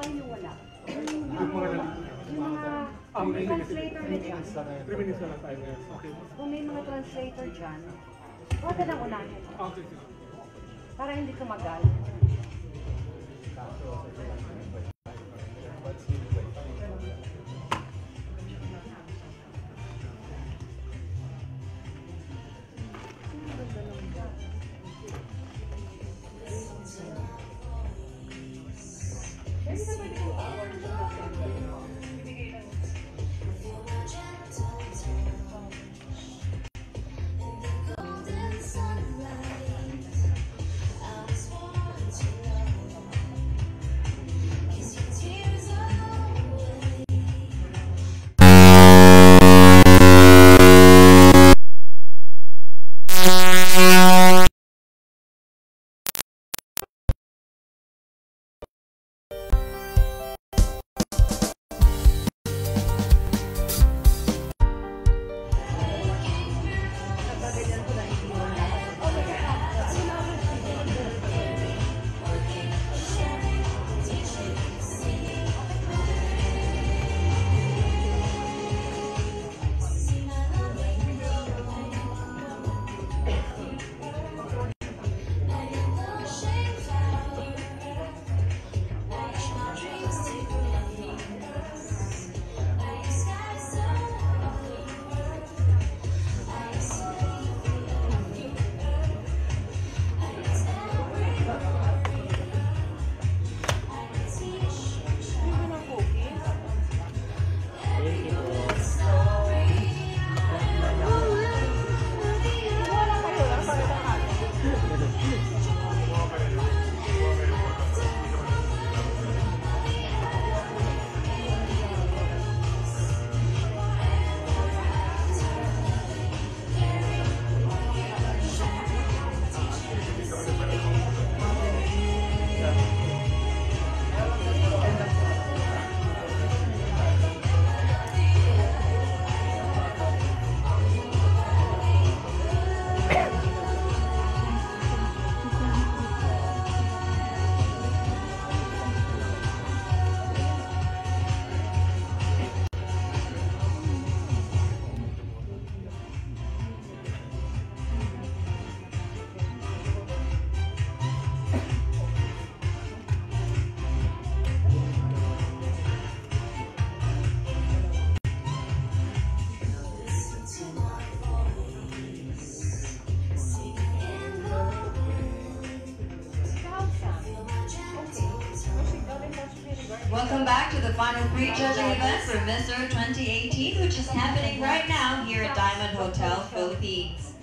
tayo yung wala. Yung mga translator na dyan. 3 minutes na lang tayo ngayon. Okay. Kung may mga translator dyan, huwag ka nang unahin. Okay. Para hindi tumagal. Welcome back to the final pre-judging event for Mr. 2018, which is happening right now here at Diamond Hotel, Philippines.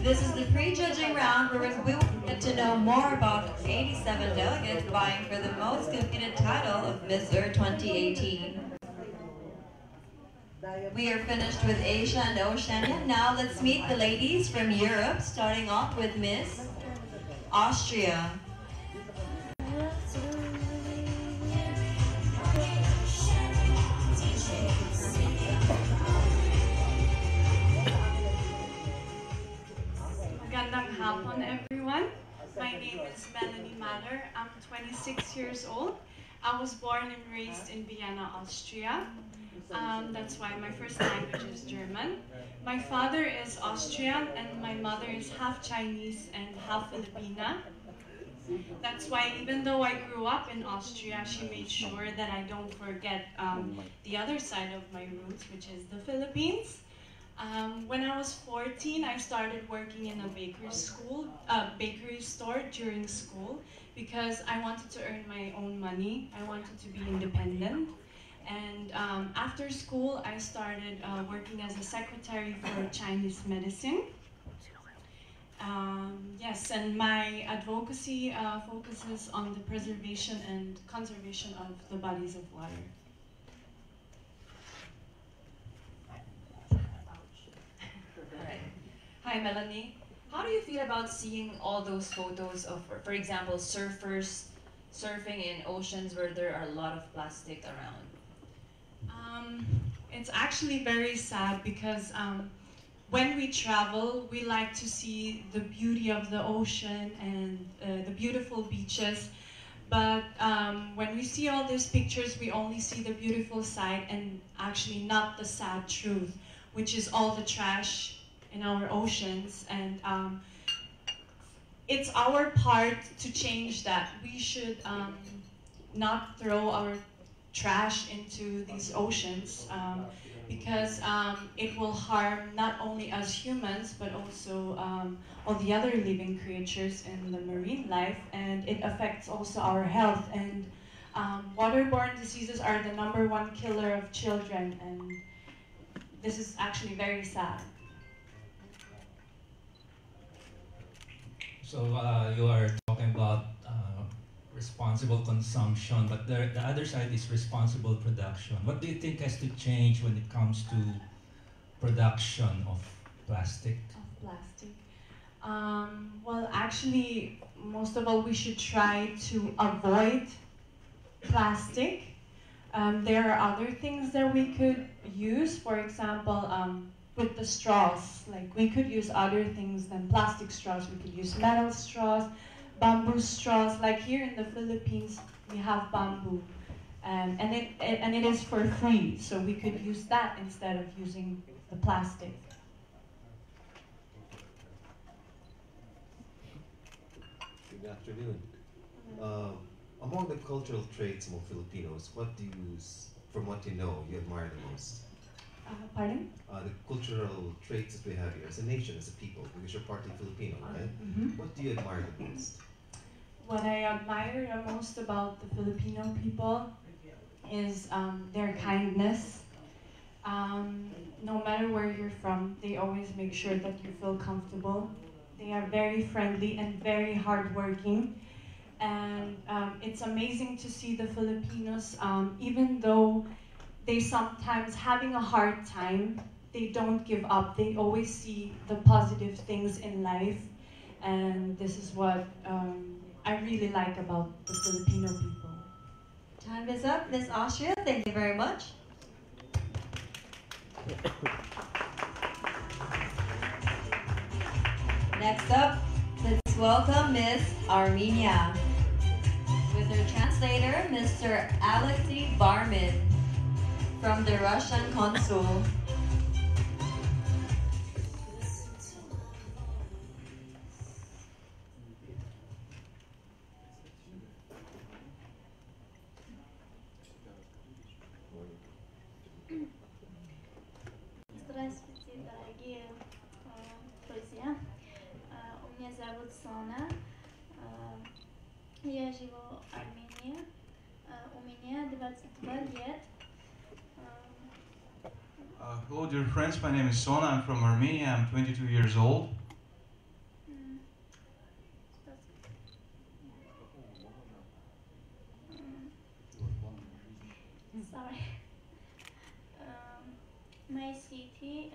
This is the pre-judging round where we will get to know more about 87 delegates vying for the most competed title of Mr. 2018. We are finished with Asia and Oceania. Now let's meet the ladies from Europe, starting off with Miss Austria. Magandang hapon, everyone. My name is Melanie Mahler. I'm 26 years old. I was born and raised in Vienna, Austria. That's why my first language is German. My father is Austrian and my mother is half Chinese and half Filipina. That's why even though I grew up in Austria, she made sure that I don't forget the other side of my roots, which is the Philippines. When I was 14, I started working in a bakery store during school because I wanted to earn my own money. I wanted to be independent. And after school, I started working as a secretary for Chinese medicine. Yes, and my advocacy focuses on the preservation and conservation of the bodies of water. Hi, Melanie. How do you feel about seeing all those photos of, for example, surfers surfing in oceans where there are a lot of plastic around? It's actually very sad because when we travel, we like to see the beauty of the ocean and the beautiful beaches. But when we see all these pictures, we only see the beautiful side and actually not the sad truth, which is all the trash in our oceans. And it's our part to change that. We should not throw our trash into these oceans because it will harm not only us humans but also all the other living creatures in the marine life, and it affects also our health. And waterborne diseases are the #1 killer of children, and this is actually very sad. So you are talking about responsible consumption, but the other side is responsible production. What do you think has to change when it comes to production of plastic? Of plastic. Well, actually, most of all, we should try to avoid plastic. There are other things that we could use. For example, with the straws, like we could use other things than plastic straws. We could use metal straws, bamboo straws. Like here in the Philippines, we have bamboo, and it is for free. So we could use that instead of using the plastic. Good afternoon. Among the cultural traits among Filipinos, what do you, from what you know, you admire the most? Pardon? The cultural traits that we have here as a nation, as a people, because you're partly Filipino, right? Mm-hmm. What do you admire the most? What I admire the most about the Filipino people is their kindness. No matter where you're from, they always make sure that you feel comfortable. They are very friendly and very hardworking. And it's amazing to see the Filipinos, even though they sometimes having a hard time, they don't give up. They always see the positive things in life. And this is what I really like about the Filipino people. Time is up, Miss Austria. Thank you very much. Next up, let's welcome Miss Armenia with her translator, Mr. Alexei Barmin from the Russian consul. Здравствуйте, дорогие друзья. Меня зовут Сона. Я живу в Армении. У меня 22 лет. Hello, dear friends. My name is Sona. I'm from Armenia. I'm 22 years old. Sorry. My city.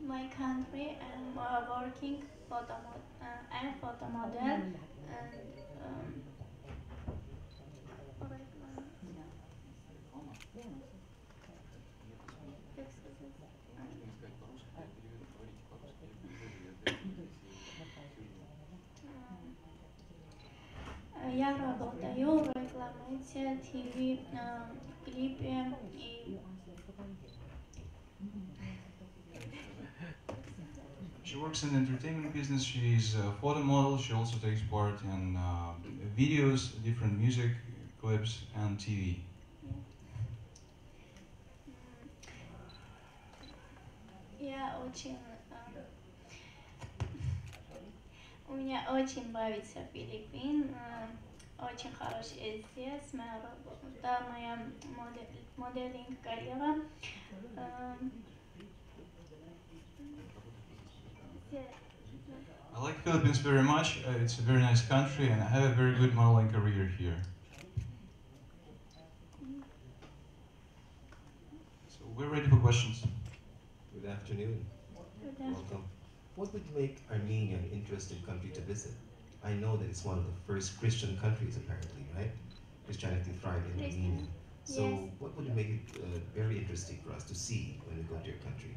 My country. I'm working I'm photo model and я работаю в рекламе, ТВ, клипе и She works in the entertainment business. She's a photo model. She also takes part in videos, different music clips, and TV. Я очень у меня очень нравится Филиппин, очень хороший здесь, моя работа, моя моделинг карьера. I like Philippines very much. It's a very nice country, and I have a very good modeling career here. So we're ready for questions. Good afternoon. Good Welcome. What would make Armenia an interesting country to visit? I know that it's one of the first Christian countries, apparently, right? Christianity thrived in Armenia. So Yes. what would make it very interesting for us to see when we go to your country?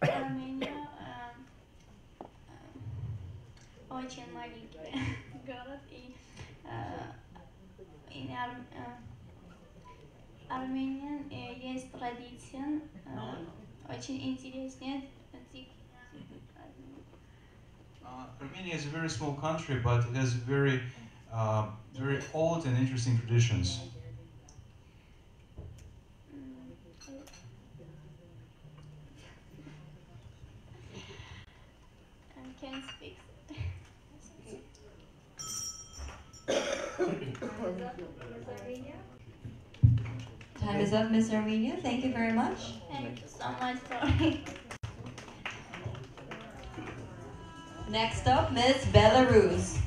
Армения очень маленький город, и in Армении есть традиция очень интересная. Armenia is a very small country, but it has very old and interesting traditions. Can speak. Time is up, Miss Armenia. Thank you very much. Thank you so much. Sorry. Next up, Miss Belarus.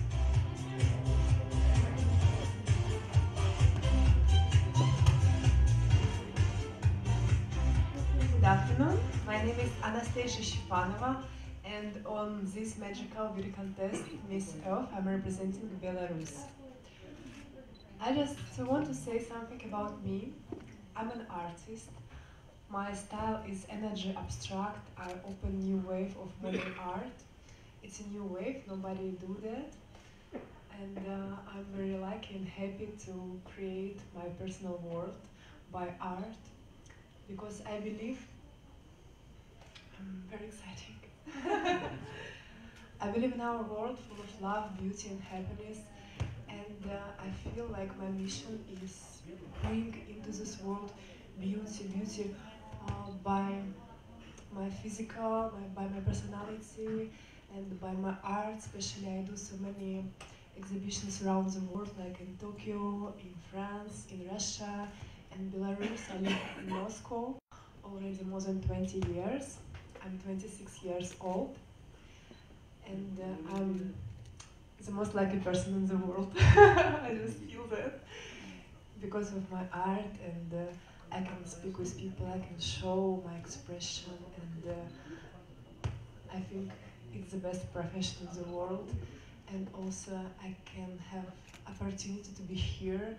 Good afternoon. My name is Anastasia Shipanova, and on this magical beauty contest, Miss Earth, I'm representing Belarus. I just want to say something about me. I'm an artist. My style is energy abstract. I open new wave of modern art. It's a new wave, nobody do that. And I'm very lucky and happy to create my personal world by art, because I believe, very exciting. I believe in our world full of love, beauty and happiness, and I feel like my mission is bring into this world beauty by my physical, by my personality, and by my art. Especially I do so many exhibitions around the world, like in Tokyo, in France, in Russia, and Belarus. I live in Moscow already more than 20 years. I'm 26 years old, and I'm the most lucky person in the world. I just feel that because of my art, and I can speak with people, I can show my expression, and I think it's the best profession in the world. And also I can have opportunity to be here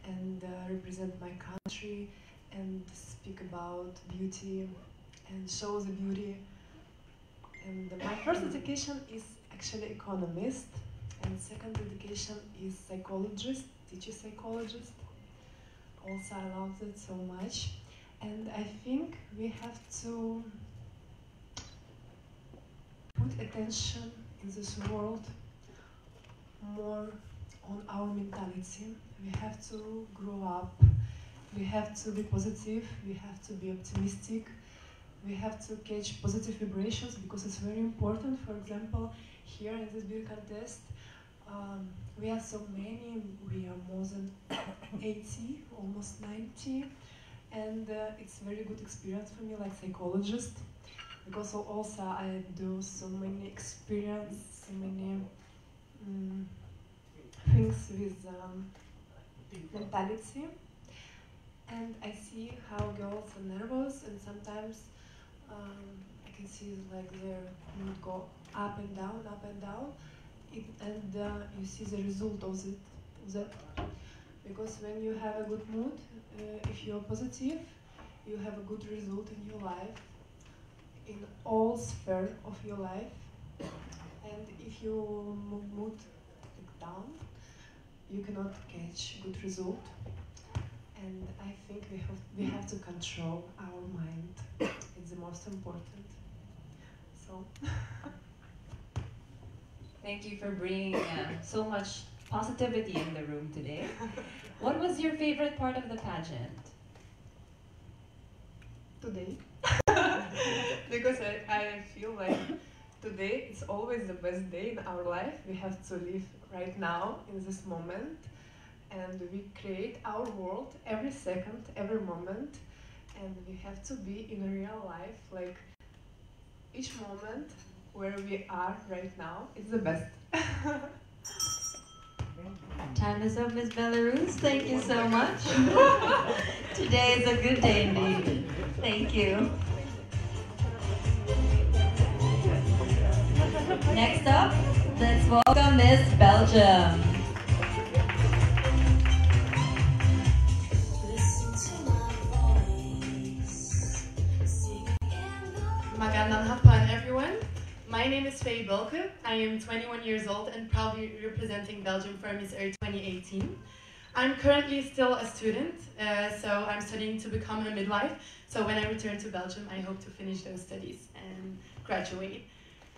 and represent my country and speak about beauty and show the beauty. And my first education is actually economist, and second education is psychologist, teacher psychologist. Also I loved it so much, and I think we have to put attention in this world more on our mentality. We have to grow up, we have to be positive, we have to be optimistic, we have to catch positive vibrations, because it's very important. For example, here in this beauty contest, we are so many, we are more than 80, almost 90, and it's a very good experience for me like psychologist, because also I do so many experience, so many things with mentality, and I see how girls are nervous, and sometimes I can see like their mood go up and down, and you see the result of that. Because when you have a good mood, if you're positive, you have a good result in your life, in all sphere of your life. And if you mood like down, you cannot catch good result. And I think we have to control our mind. It's the most important. So. Thank you for bringing so much positivity in the room today. What was your favorite part of the pageant? Today. Because I feel like today is always the best day in our life. We have to live right now, in this moment. and we create our world every second, every moment, and we have to be in real life, like each moment where we are right now is the best. Time is up, Ms. Belarus. Thank you so much. Today is a good day indeed. Thank you. Next up, let's welcome Miss Belgium. Magandang hapon, everyone. My name is Faye Bulke. I am 21 years old and proudly representing Belgium for Miss Earth 2018. I'm currently still a student, so I'm studying to become a midwife. So when I return to Belgium, I hope to finish those studies and graduate.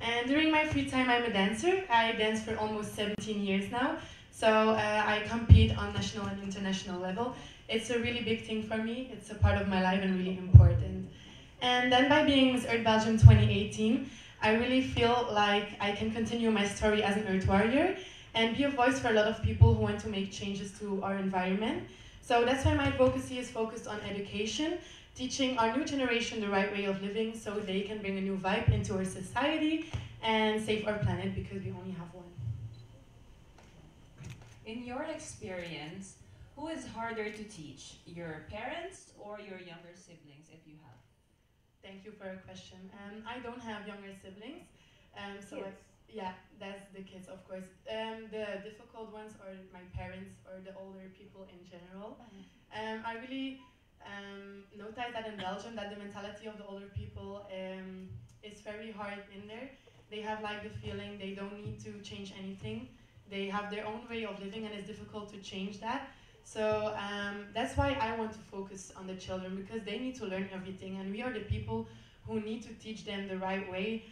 And during my free time, I'm a dancer. I dance for almost 17 years now. So I compete on national and international level. It's a really big thing for me. It's a part of my life and really important. And then by being Miss Earth Belgium 2018, I really feel like I can continue my story as an Earth warrior and be a voice for a lot of people who want to make changes to our environment. So that's why my advocacy is focused on education, teaching our new generation the right way of living so they can bring a new vibe into our society and save our planet because we only have one. In your experience, who is harder to teach, your parents or your younger siblings, if you have? Thank you for your question. I don't have younger siblings, so yeah, that's the kids, of course. The difficult ones are my parents or the older people in general. I really notice that in Belgium that the mentality of the older people is very hard in there. They have like the feeling they don't need to change anything. They have their own way of living and it's difficult to change that. So that's why I want to focus on the children because they need to learn everything and we are the people who need to teach them the right way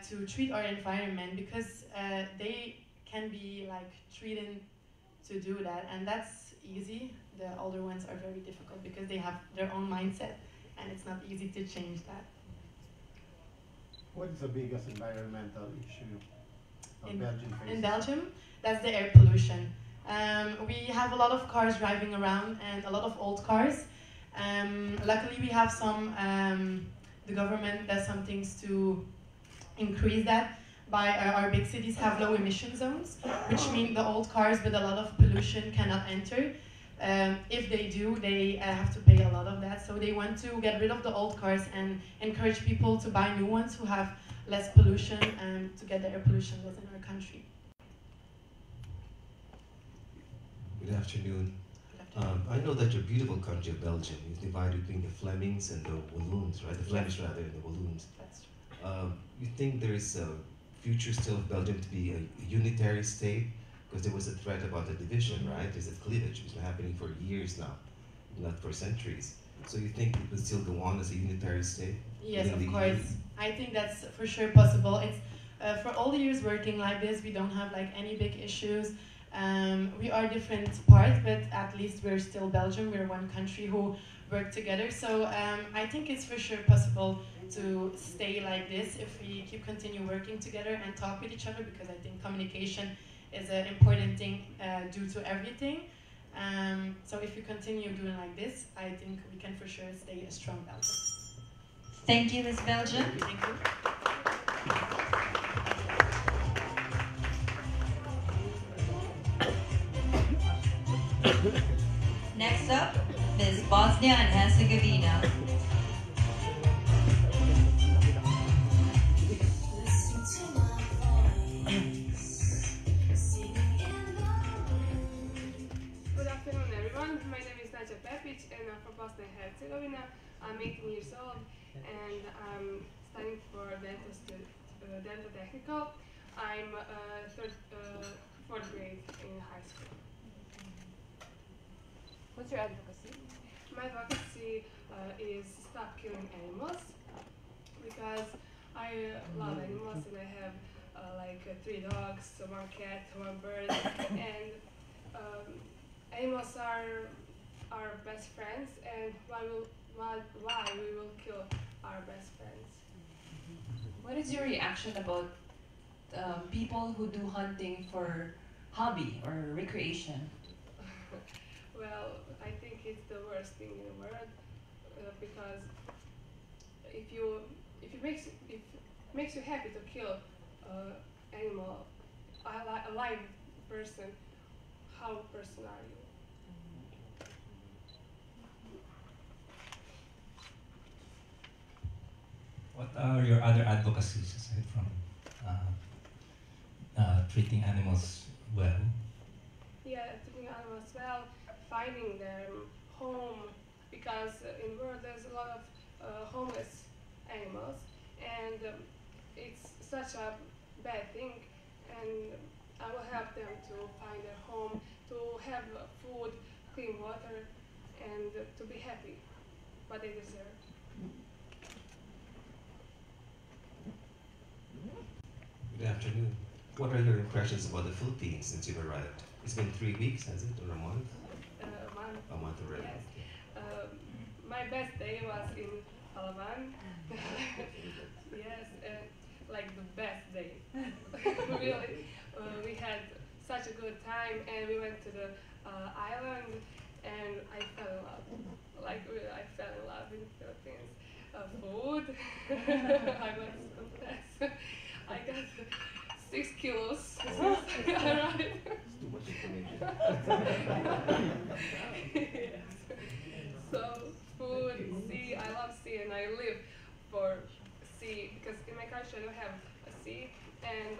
to treat our environment because they can be like treated to do that and that's easy. The older ones are very difficult because they have their own mindset and it's not easy to change that. What is the biggest environmental issue Belgium faces? In Belgium, that's the air pollution. We have a lot of cars driving around and a lot of old cars. Luckily, we have some, the government does some things to increase that. By our big cities have low emission zones, which mean the old cars with a lot of pollution cannot enter. If they do, they have to pay a lot of that. So they want to get rid of the old cars and encourage people to buy new ones who have less pollution and to get the air pollution less in our country. Good afternoon. I know that your beautiful country of Belgium is divided between the Flemings and the Walloons, right? The Flemish rather and the Walloons. That's true. You think there is a future still of Belgium to be a unitary state? Because there was a threat about the division, right? There's a cleavage, which has been happening for years now, not for centuries. So you think it will still go on as a unitary state? Yes, of course. I think that's for sure possible. It's for all the years working like this, we don't have like any big issues. We are different parts, but at least we're still Belgium. We're one country who work together. So I think it's for sure possible to stay like this if we continue working together and talk with each other because I think communication is an important thing due to everything. So if we continue doing like this, I think we can for sure stay a strong Belgium. Thank you, Ms. Belgium. Thank you. Next up, Ms. Bosnia and Herzegovina. Good afternoon, everyone. My name is Nadia Pepic and I'm from Bosnia and Herzegovina. I'm 18 years old and I'm studying for dental technical. I'm fourth grade in high school. What's your advocacy? My advocacy is stop killing animals because I love animals and I have like 3 dogs, 1 cat, 1 bird, and animals are our best friends, and why we will kill our best friends? What is your reaction about people who do hunting for hobby or recreation? Well, I think it's the worst thing in the world because if you if it makes you happy to kill animal, a live person, how person are you? What are your other advocacies aside from treating animals well? Yeah, treating animals well, finding their home, because in the world there's a lot of homeless animals, and it's such a bad thing, and I will help them to find their home, to have food, clean water, and to be happy, what they deserve. Good afternoon. What are your impressions about the Philippines since you've arrived? It's been 3 weeks, has it, or a month? A month. A month already. Yes. My best day was in Palawan. Yes, like the best day. Really, we had such a good time, and we went to the island, and I fell in love. Like really, I fell in love in the Philippines. Food. I must confess. I got 6 kilos since I arrived. Too much information. Yes. So food, sea. I love sea, and I live for sea because in my country I don't have a sea, and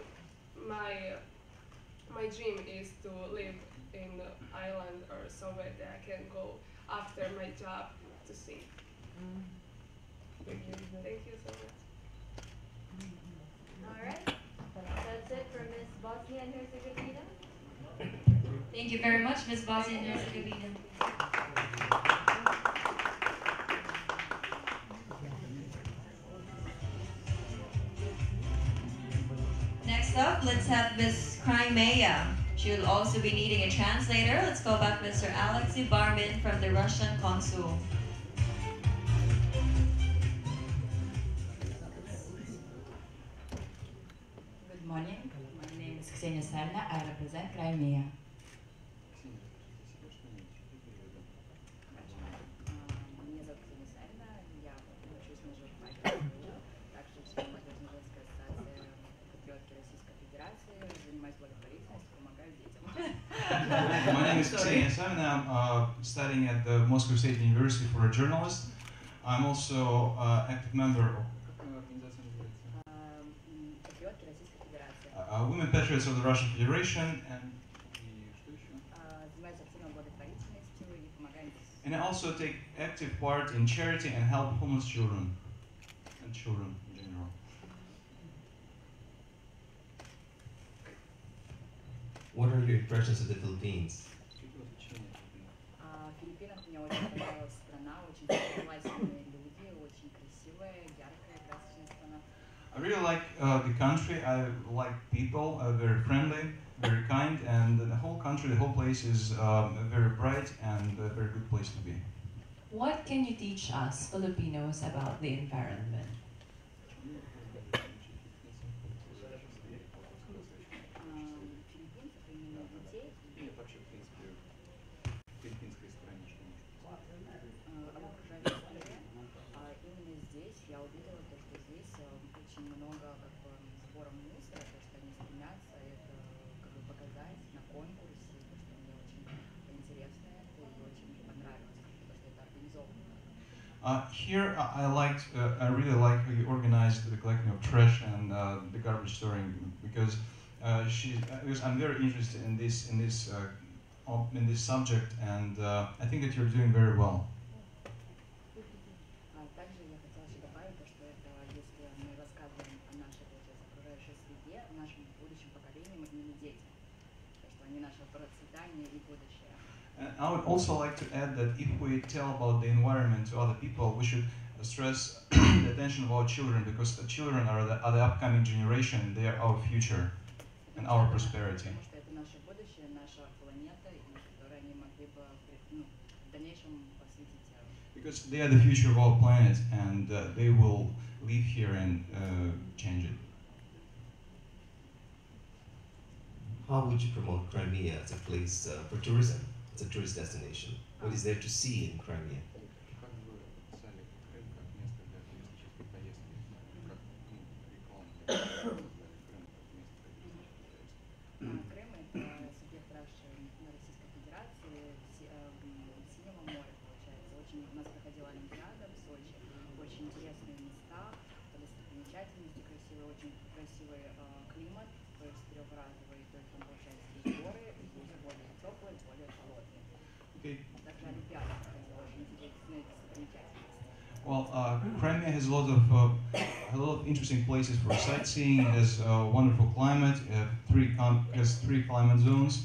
my dream is to live in the island or somewhere that I can go after my job to sea. Thank you. Thank you so much. All right. That's it for Miss Bosnia and Herzegovina. Thank you very much, Miss Bosnia and Herzegovina. Next up, let's have Miss Crimea. She will also be needing a translator. Let's call back Mr. Alexei Barmin from the Russian consul. Good morning. My name is Ksenia Salna. I represent Crimea. Меня зовут Ксения Сальна, я учусь на журфаке, также член Молодежной женской ассоциации патриотки Российской Федерации, занимаюсь благотворительностью, помогаю детям. My name is Ksenia Salna. I'm studying at the Moscow State University for a journalist. I'm also active member of Патриотки Российской Федерации. Women Patriots of the Russian Federation, Занимаюсь активной благотворительностью и помогаю детям. and I also take active part in charity and help homeless children and children in general. What are your impressions of the Philippines? В Филиппинах мне очень понравилась страна, очень властные люди, очень красивая, яркая, красочная страна. I really like the country. I like people, very friendly, very kind, and the whole country, the whole place is very bright and a very good place to be. What can you teach us Filipinos about the environment? Филиппинцев, именно детей. Об окружающей среде. Именно здесь я увидела то, что здесь очень много сбора мусора, то, что они стремятся это показать на конкурсе, то, что мне очень интересно это и очень понравилось, то, что это организовано. Here, I really like how you organized the collecting of trash and the garbage storing because because I'm very interested in this subject, and I think that you're doing very well. Также я хотела еще добавить, что это, если мы рассказываем о нашей окружающей среде, нашим будущим поколениям, именно детям, то, что они наше процветание и будущее. And I would also like to add that if we tell about the environment to other people, we should stress the attention of our children, because the children are the upcoming generation, they are our future and our prosperity. Потому что это наше будущее, наша планета, и которой они могли бы в дальнейшем посвятить. Because they are the future of our planet, and they will live here and change it. How would you promote Crimea as a place for tourism? It's a tourist destination. What is there to see in Crimea? Крым это субъект Российской Федерации в Синего моря, получается. Очень у нас проходила Олимпиада в Сочи. Очень интересные места, достопримечательности красивые, очень красивый климат, то есть трехразовый, то есть там получается здесь горы, здесь более теплые, более холодные. Также Олимпиада проходила, очень интересные достопримечательности. Well, Crimea has a lot of interesting places for sightseeing. It has a wonderful climate. Has three climate zones,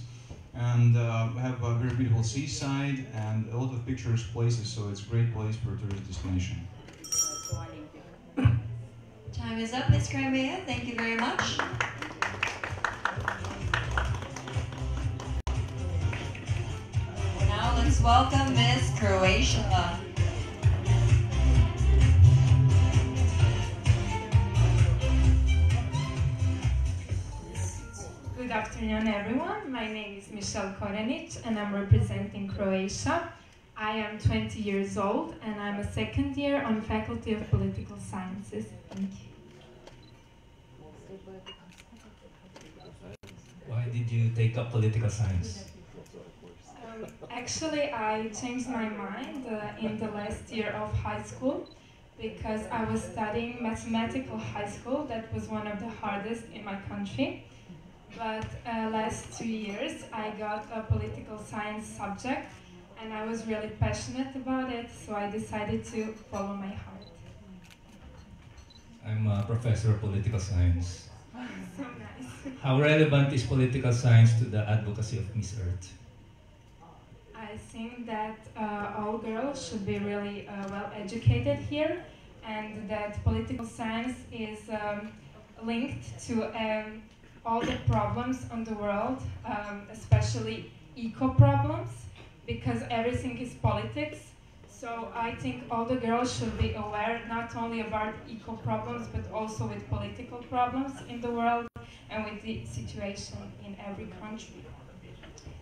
and we have a very beautiful seaside and a lot of picturesque places. So it's a great place for a tourist destination. Time is up, Ms. Crimea. Thank you very much. Now let's welcome Ms. Croatia. Good afternoon, everyone. My name is Michelle Korenic, and I'm representing Croatia. I am 20 years old, and I'm a second year on Faculty of Political Sciences. Thank you. Why did you take up political science? Actually, I changed my mind in the last year of high school because I was studying mathematical high school. That was one of the hardest in my country. But last 2 years, I got a political science subject, and I was really passionate about it, so I decided to follow my heart. I'm a professor of political science. So nice. How relevant is political science to the advocacy of Miss Earth? I think that all girls should be really well educated here, and that political science is linked to all the problems on the world, especially eco problems, because everything is politics. So I think all the girls should be aware not only about eco problems, but also with political problems in the world and with the situation in every country.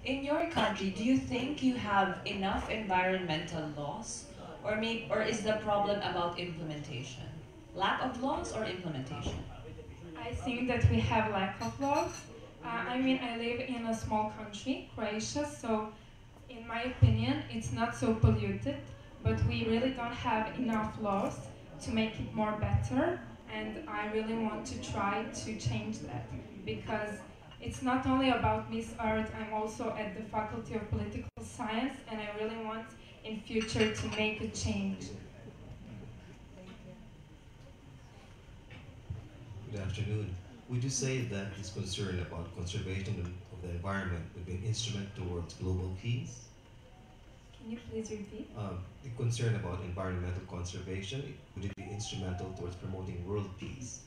In your country, do you think you have enough environmental laws? Or is the problem about implementation? Lack of laws or implementation? I think that we have lack of laws. I mean, I live in a small country, Croatia, so in my opinion, it's not so polluted, but we really don't have enough laws to make it more better, and I really want to try to change that, because it's not only about Miss Earth, I'm also at the Faculty of Political Science, and I really want in future to make a change. Good afternoon. Would you say that this concern about conservation of the environment would be an instrument towards global peace? Can you please repeat? The concern about environmental conservation, would it be instrumental towards promoting world peace?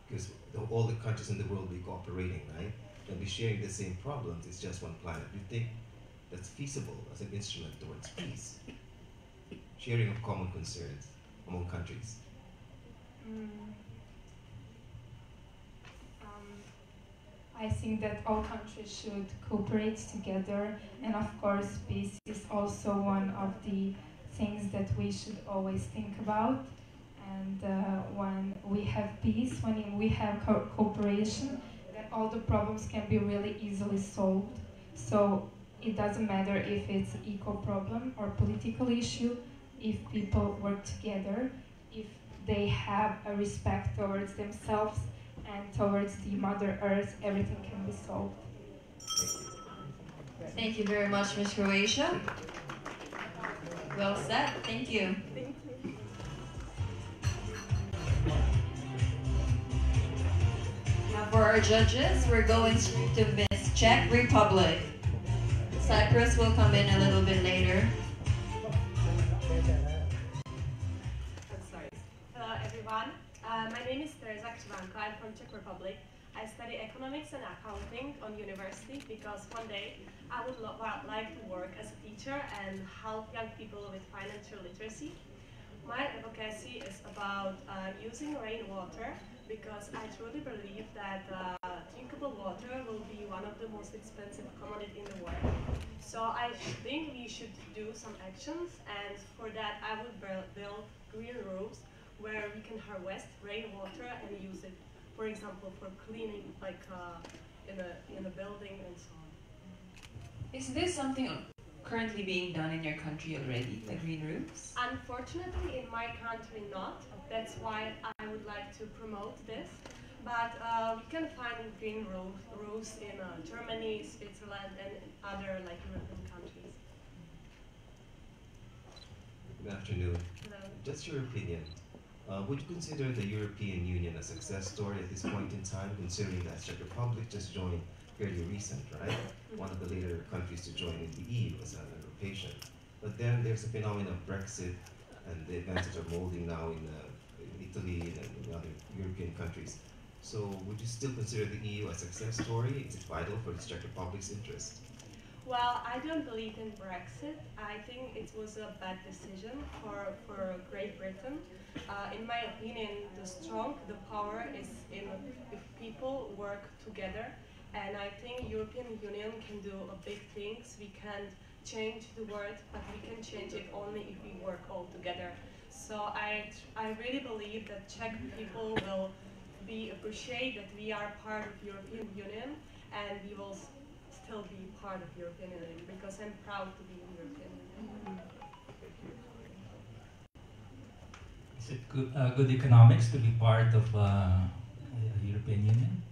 Because all the countries in the world will be cooperating, right? They'll be sharing the same problems, it's just one planet. Do you think that's feasible as an instrument towards peace? Sharing of common concerns among countries. I think that all countries should cooperate together, and of course peace is also one of the things that we should always think about. And when we have peace, when we have cooperation, then all the problems can be really easily solved. So it doesn't matter if it's an eco problem or political issue, if people work together, if they have a respect towards themselves and towards the Mother Earth, everything can be solved. Thank you very much, Ms. Croatia. Well said. Thank you. Thank you. Now for our judges, we're going straight to Miss Czech Republic. Cyprus will come in a little bit later. Hello everyone. My name is Teresa Křivanko. I'm from Czech Republic. I study economics and accounting on university because one day I would like to work as a teacher and help young people with financial literacy. My advocacy is about using rainwater because I truly believe that drinkable water will be one of the most expensive commodities in the world. So I think we should do some actions, and for that I would build green roofs where we can harvest rainwater and use it, for example, for cleaning, like in a building and so on. Is this something currently being done in your country already, the green roofs? Unfortunately, in my country not. That's why I would like to promote this. But we can find green roofs in Germany, Switzerland, and other like European countries. Good afternoon. Hello. Just your opinion. Would you consider the European Union a success story at this point in time, considering that Czech Republic just joined fairly recent, right? One of the later countries to join in the EU as an European. But then there's a phenomenon of Brexit and the events that are molding now in Italy and in other European countries. So would you still consider the EU a success story? Is it vital for the Czech Republic's interest? Well, I don't believe in Brexit. I think it was a bad decision for Great Britain. In my opinion, the power is in if people work together. And I think European Union can do big things. We can change the world, but we can change it only if we work all together. So I really believe that Czech people will appreciate that we are part of European Union, and we will still be part of European Union because I'm proud to be in European Union. Is it good economics to be part of European Union?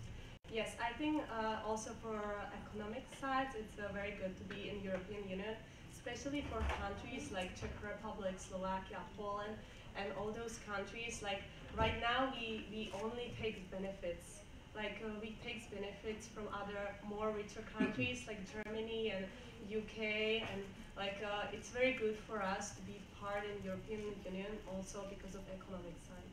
Yes, I think also for economic sides, it's very good to be in European Union, especially for countries like Czech Republic, Slovakia, Poland, and all those countries. Like right now, we only take benefits. Like we take benefits from other more richer countries like Germany and UK, and like it's very good for us to be part in European Union also because of economic side.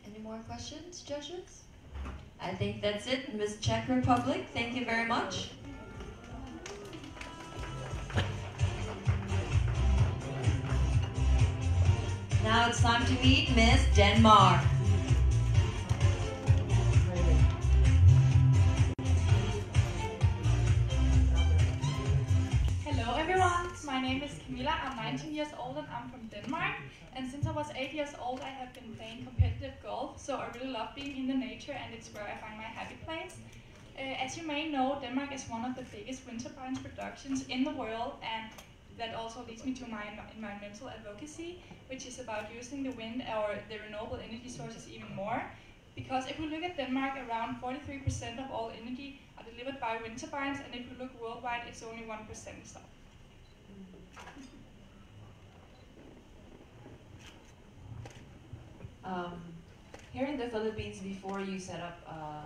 Any more questions, judges? I think that's it, Ms. Czech Republic. Thank you very much. Now it's time to meet Miss Denmark. Hello everyone, my name is Camilla, I'm 19 years old and I'm from Denmark. And since I was 8 years old, I have been playing competitive golf, so I really love being in the nature and it's where I find my happy place. As you may know, Denmark is one of the biggest wind turbines productions in the world, and that also leads me to my environmental advocacy, which is about using the wind or the renewable energy sources even more. Because if we look at Denmark, around 43% of all energy are delivered by wind turbines, and if we look worldwide, it's only 1%. So. Here in the Philippines, before you set up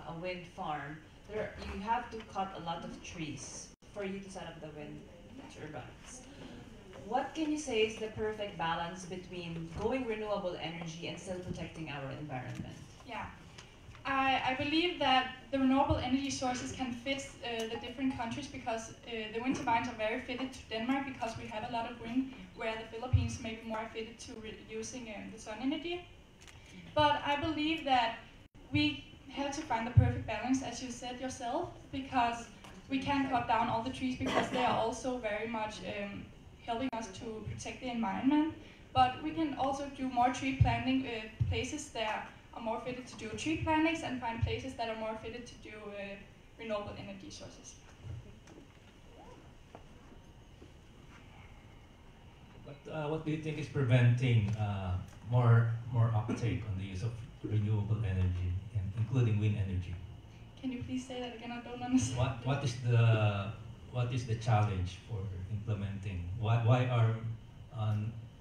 a wind farm, you have to cut a lot of trees for you to set up the wind turbines. What can you say is the perfect balance between going renewable energy and still protecting our environment? Yeah, I believe that the renewable energy sources can fit the different countries because the wind turbines are very fitted to Denmark because we have a lot of wind, where the Philippines may be more fitted to using the sun energy. But I believe that we have to find the perfect balance, as you said yourself, because we can't cut down all the trees because they are also very much helping us to protect the environment. But we can also do more tree planting, places that are more fitted to do tree plantings, and find places that are more fitted to do renewable energy sources. What do you think is preventing more uptake on the use of renewable energy, including wind energy? Can you please say that again? I don't understand. What is the challenge for implementing? Why are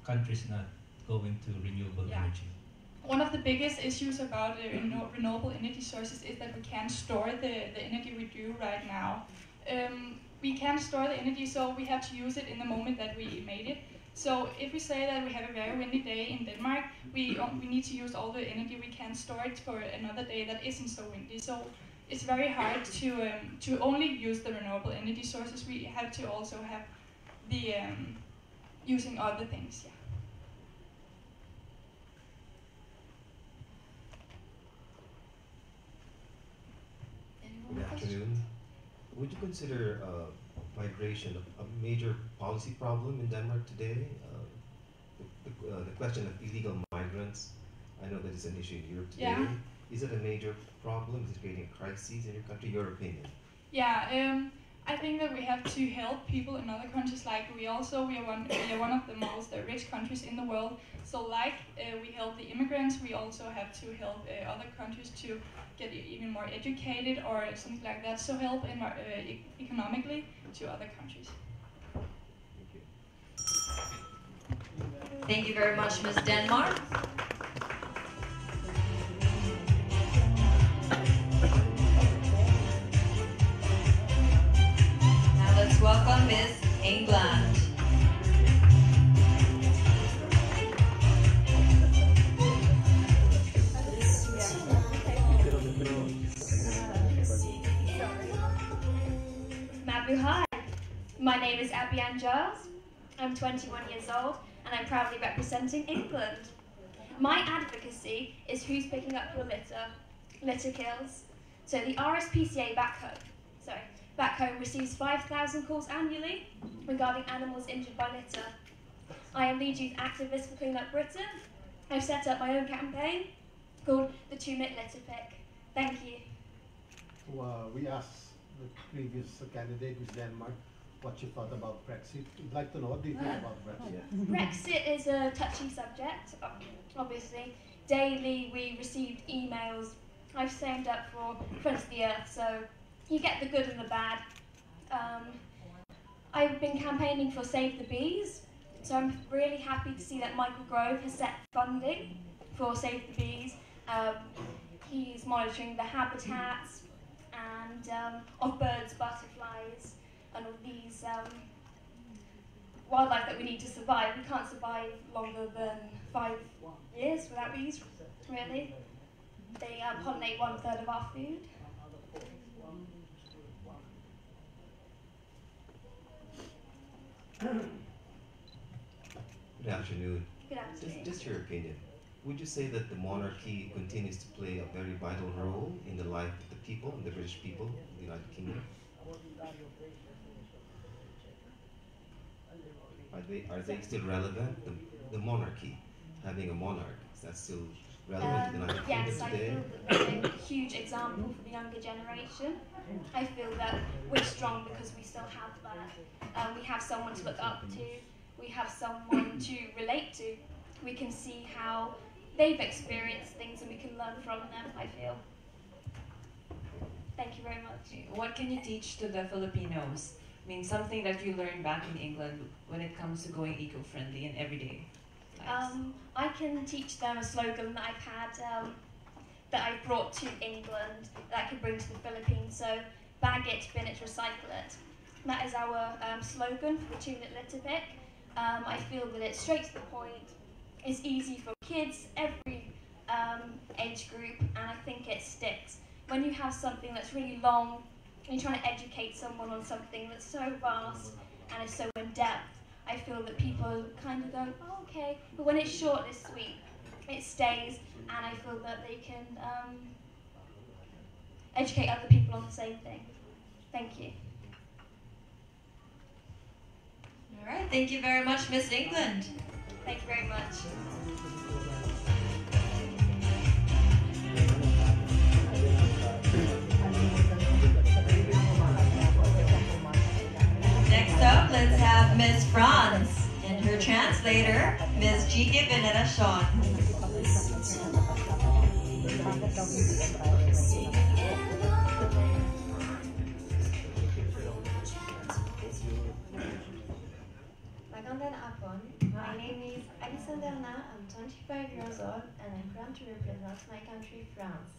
countries not going to renewable energy? One of the biggest issues about renewable energy sources is that we can't store the energy we do right now. We can't store the energy, so we have to use it in the moment that we made it. So if we say that we have a very windy day in Denmark, we need to use all the energy we can store it for another day that isn't so windy. So it's very hard to only use the renewable energy sources. We have to also have the using other things. Yeah. Good afternoon. Would you consider migration a major policy problem in Denmark today? The question of illegal migrants, I know that it's an issue in Europe today. Yeah. Is it a major problem? Is it creating crises in your country? Your opinion? Yeah, I think that we have to help people in other countries. Like we are one of the most rich countries in the world. So like we help the immigrants, we also have to help other countries to get even more educated or something like that. So help economically to other countries. Thank you very much, Ms. Denmark. Now let's welcome Ms. England. Mabu, hi. My name is Abby Ann Giles. I'm 21 years old and I'm proudly representing England. My advocacy is who's picking up your litter kills. So the RSPCA back home receives 5,000 calls annually regarding animals injured by litter. I am lead youth activist for Clean Up Britain. I've set up my own campaign called the 2-Minute Litter Pick. Thank you. So, we asked the previous candidate, Ms. Denmark, what she thought about Brexit. We'd like to know, what do you think about Brexit? Brexit is a touchy subject, obviously. Daily we received emails. I've signed up for Friends of the Earth, so you get the good and the bad. I've been campaigning for Save the Bees, so I'm really happy to see that Michael Grove has set funding for Save the Bees. He's monitoring the habitats and of birds, butterflies, and all these wildlife that we need to survive. We can't survive longer than 5 years without bees, really. They pollinate 1/3 of our food. Good afternoon. Good afternoon. Just your opinion. Would you say that the monarchy continues to play a very vital role in the life of the people, the British people, in the United Kingdom? Are they still relevant? The monarchy, having a monarch, is that still relevant in the United Kingdom Yes, today? I feel that we're a huge example for the younger generation. I feel that we're strong because we still have that. We have someone to look up to. We have someone to relate to. We can see how they've experienced things and we can learn from them, I feel. Thank you very much. What can you teach to the Filipinos? I mean, something that you learned back in England when it comes to going eco-friendly and everyday lives. I can teach them a slogan that I've had, that I brought to England, that I could bring to the Philippines. So, bag it, bin it, recycle it. That is our slogan for the 2-Minute Litter Pick. I feel that it's straight to the point. It's easy for kids, every age group, and I think it sticks. When you have something that's really long, and you're trying to educate someone on something that's so vast and is so in-depth, I feel that people kind of go, oh, okay. But when it's short, it's sweet. It stays, and I feel that they can educate other people on the same thing. Thank you. All right, thank you very much, Miss England. Thank you very much. Next up, let's have Miss France and her translator, Miss Gigi Veneracion. Magandang hapon. My name is Alison Derna. I'm 25 years old and I'm proud to represent my country, France.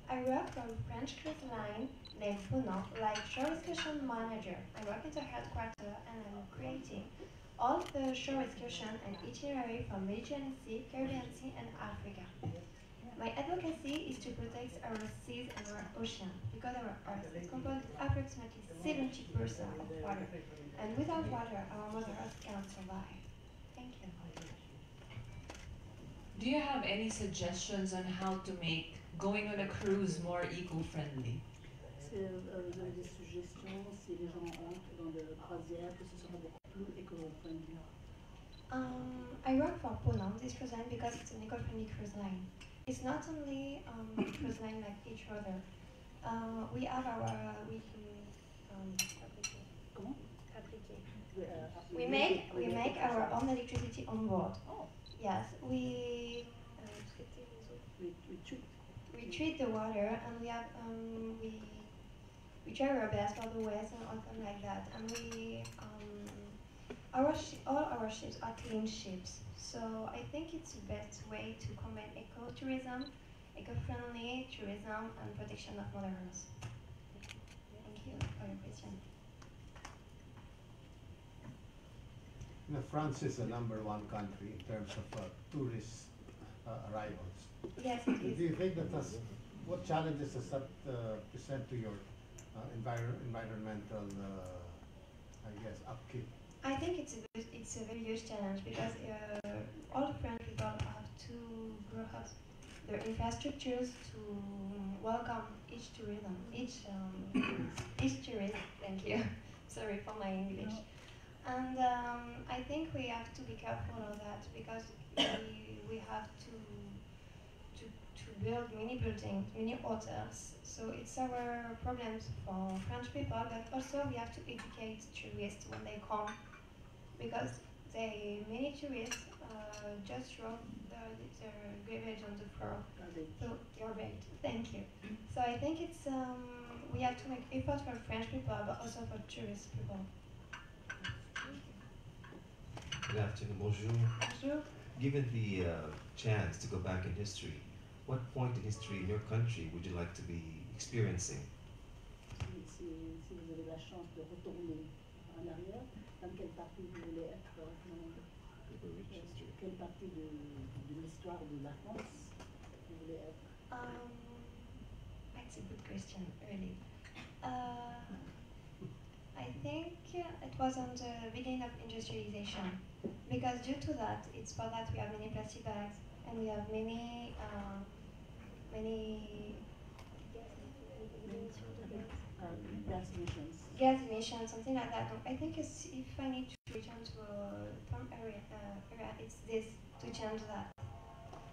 I work for a French cruise line named Ponant, like shore excursion manager. I work at the headquarters and I'm creating all the shore excursion and itinerary from Mediterranean Sea, Caribbean Sea and Africa. My advocacy is to protect our seas and our ocean because our Earth is composed of approximately 70% of water. And without water, our Mother Earth cannot survive. Thank you. Do you have any suggestions on how to make going on a cruise more eco-friendly? que vous avez des suggestions si les gens entrent dans des croisières, que ce sera beaucoup plus éco-friendly? I work for Ponant, this cruise line, because it's an eco-friendly cruise line. It's not only cruise line like each other. We have our we make our own electricity on board. Oh. Yes, we treat the water, and we have we try our best for the waste and something like that. And we all our ships are clean ships. So I think it's the best way to combine eco-tourism, eco-friendly tourism, and protection of Mother Earth. Thank you for your question. France is the #1 country in terms of tourist arrivals. Yes, it is. Do you think that what challenges does that present to your environmental, I guess, upkeep? I think it's a very huge challenge because all French people have to grow up their infrastructures to welcome each tourism, each tourist. Thank you. Sorry for my English. And I think we have to be careful of that because we have to build many buildings, many hotels. So it's our problems for French people, but also we have to educate tourists when they come because many tourists just throw their garbage on the floor. So garbage. Thank you. So I think it's we have to make effort for French people, but also for tourist people. Good afternoon, bonjour. Bonjour. Given the chance to go back in history, what point in history in your country would you like to be experiencing? Si vous avez la chance de retourner en arrière, dans quelle partie vous voulez être quelle partie de l'histoire de la France vous voulez être? That's a good question, really. I think it was on the beginning of industrialization, because due to that, it's for that we have many plastic bags and we have many gas emissions, something like that. I think if I need to return to a farm area, it's this to change that,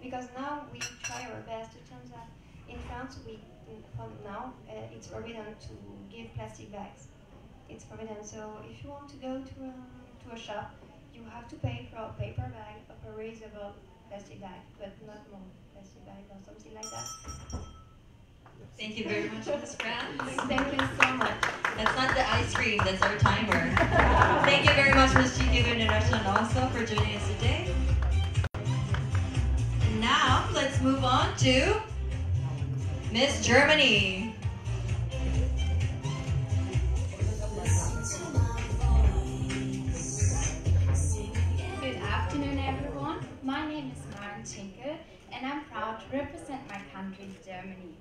because now we try our best to change that. In France, from now it's forbidden to give plastic bags. It's forbidden. So if you want to go to a shop, you have to pay for a paper bag or a reusable plastic bag, but not more plastic bag or something like that. Thank you very much, Ms. France. Thank you so much. That's not the ice cream, that's our timer. Thank you very much, Ms. GQ International, also for joining us today. And now, let's move on to Miss Germany. Good afternoon, everyone. My name is Maren Tinker, and I'm proud to represent my country, Germany.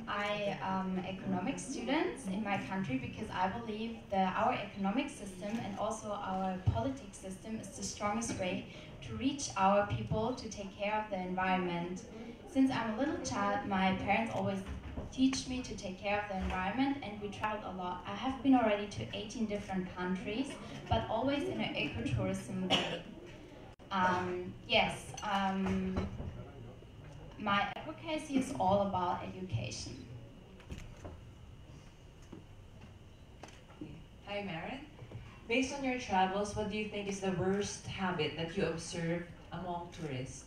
I am economic students in my country because I believe that our economic system and also our politics system is the strongest way to reach our people to take care of the environment. Since I'm a little child, my parents always teach me to take care of the environment, and we traveled a lot. I have been already to 18 different countries, but always in an ecotourism way. My advocacy is all about education. Hi, Maren. Based on your travels, what do you think is the worst habit that you observed among tourists?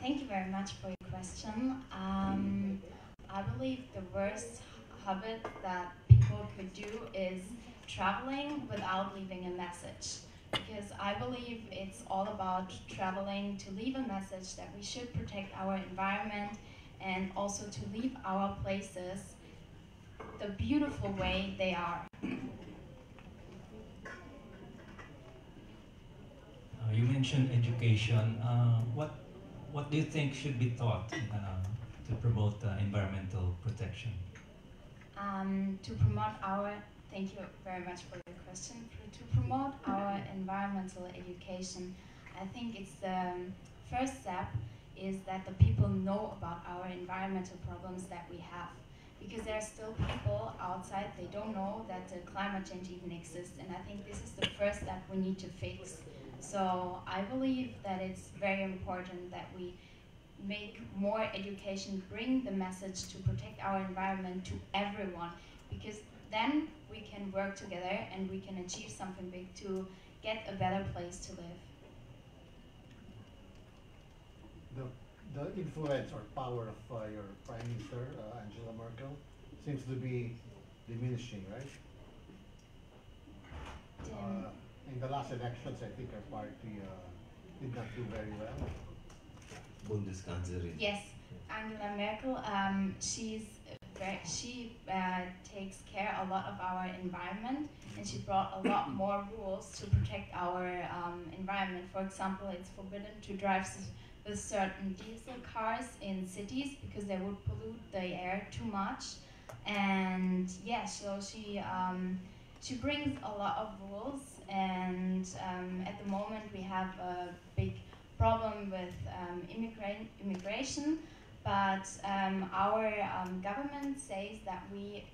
Thank you very much for your question. I believe the worst habit that people could do is traveling without leaving a message. Because I believe it's all about traveling to leave a message that we should protect our environment and also to leave our places the beautiful way they are. You mentioned education. What do you think should be taught to promote environmental protection? Thank you very much for your question. To promote our environmental education, I think it's the first step is that the people know about our environmental problems that we have. Because there are still people outside, they don't know that climate change even exists, and I think this is the first step we need to fix. So I believe that it's very important that we make more education, bring the message to protect our environment to everyone, because then we can work together and we can achieve something big to get a better place to live. The influence or power of your Prime Minister, Angela Merkel, seems to be diminishing, right? In the last elections, I think her party did not do very well. Bundeskanzlerin. Yes, Angela Merkel, she takes care a lot of our environment, and she brought a lot more rules to protect our environment. For example, it's forbidden to drive with certain diesel cars in cities because they would pollute the air too much. And yeah, so she brings a lot of rules, and at the moment we have a big problem with immigration, but our government says that we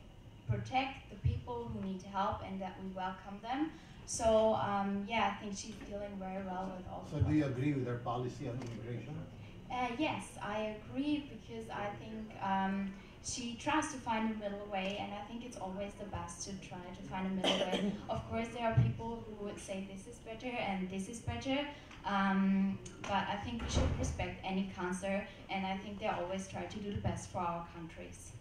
protect the people who need help and that we welcome them. So yeah, I think she's dealing very well with all. So do you agree with her policy on immigration? Yes, I agree, because I think she tries to find a middle way, and I think it's always the best to try to find a middle way. Of course, there are people who would say this is better and this is better, but I think we should respect any cancer, and I think they always try to do the best for our countries.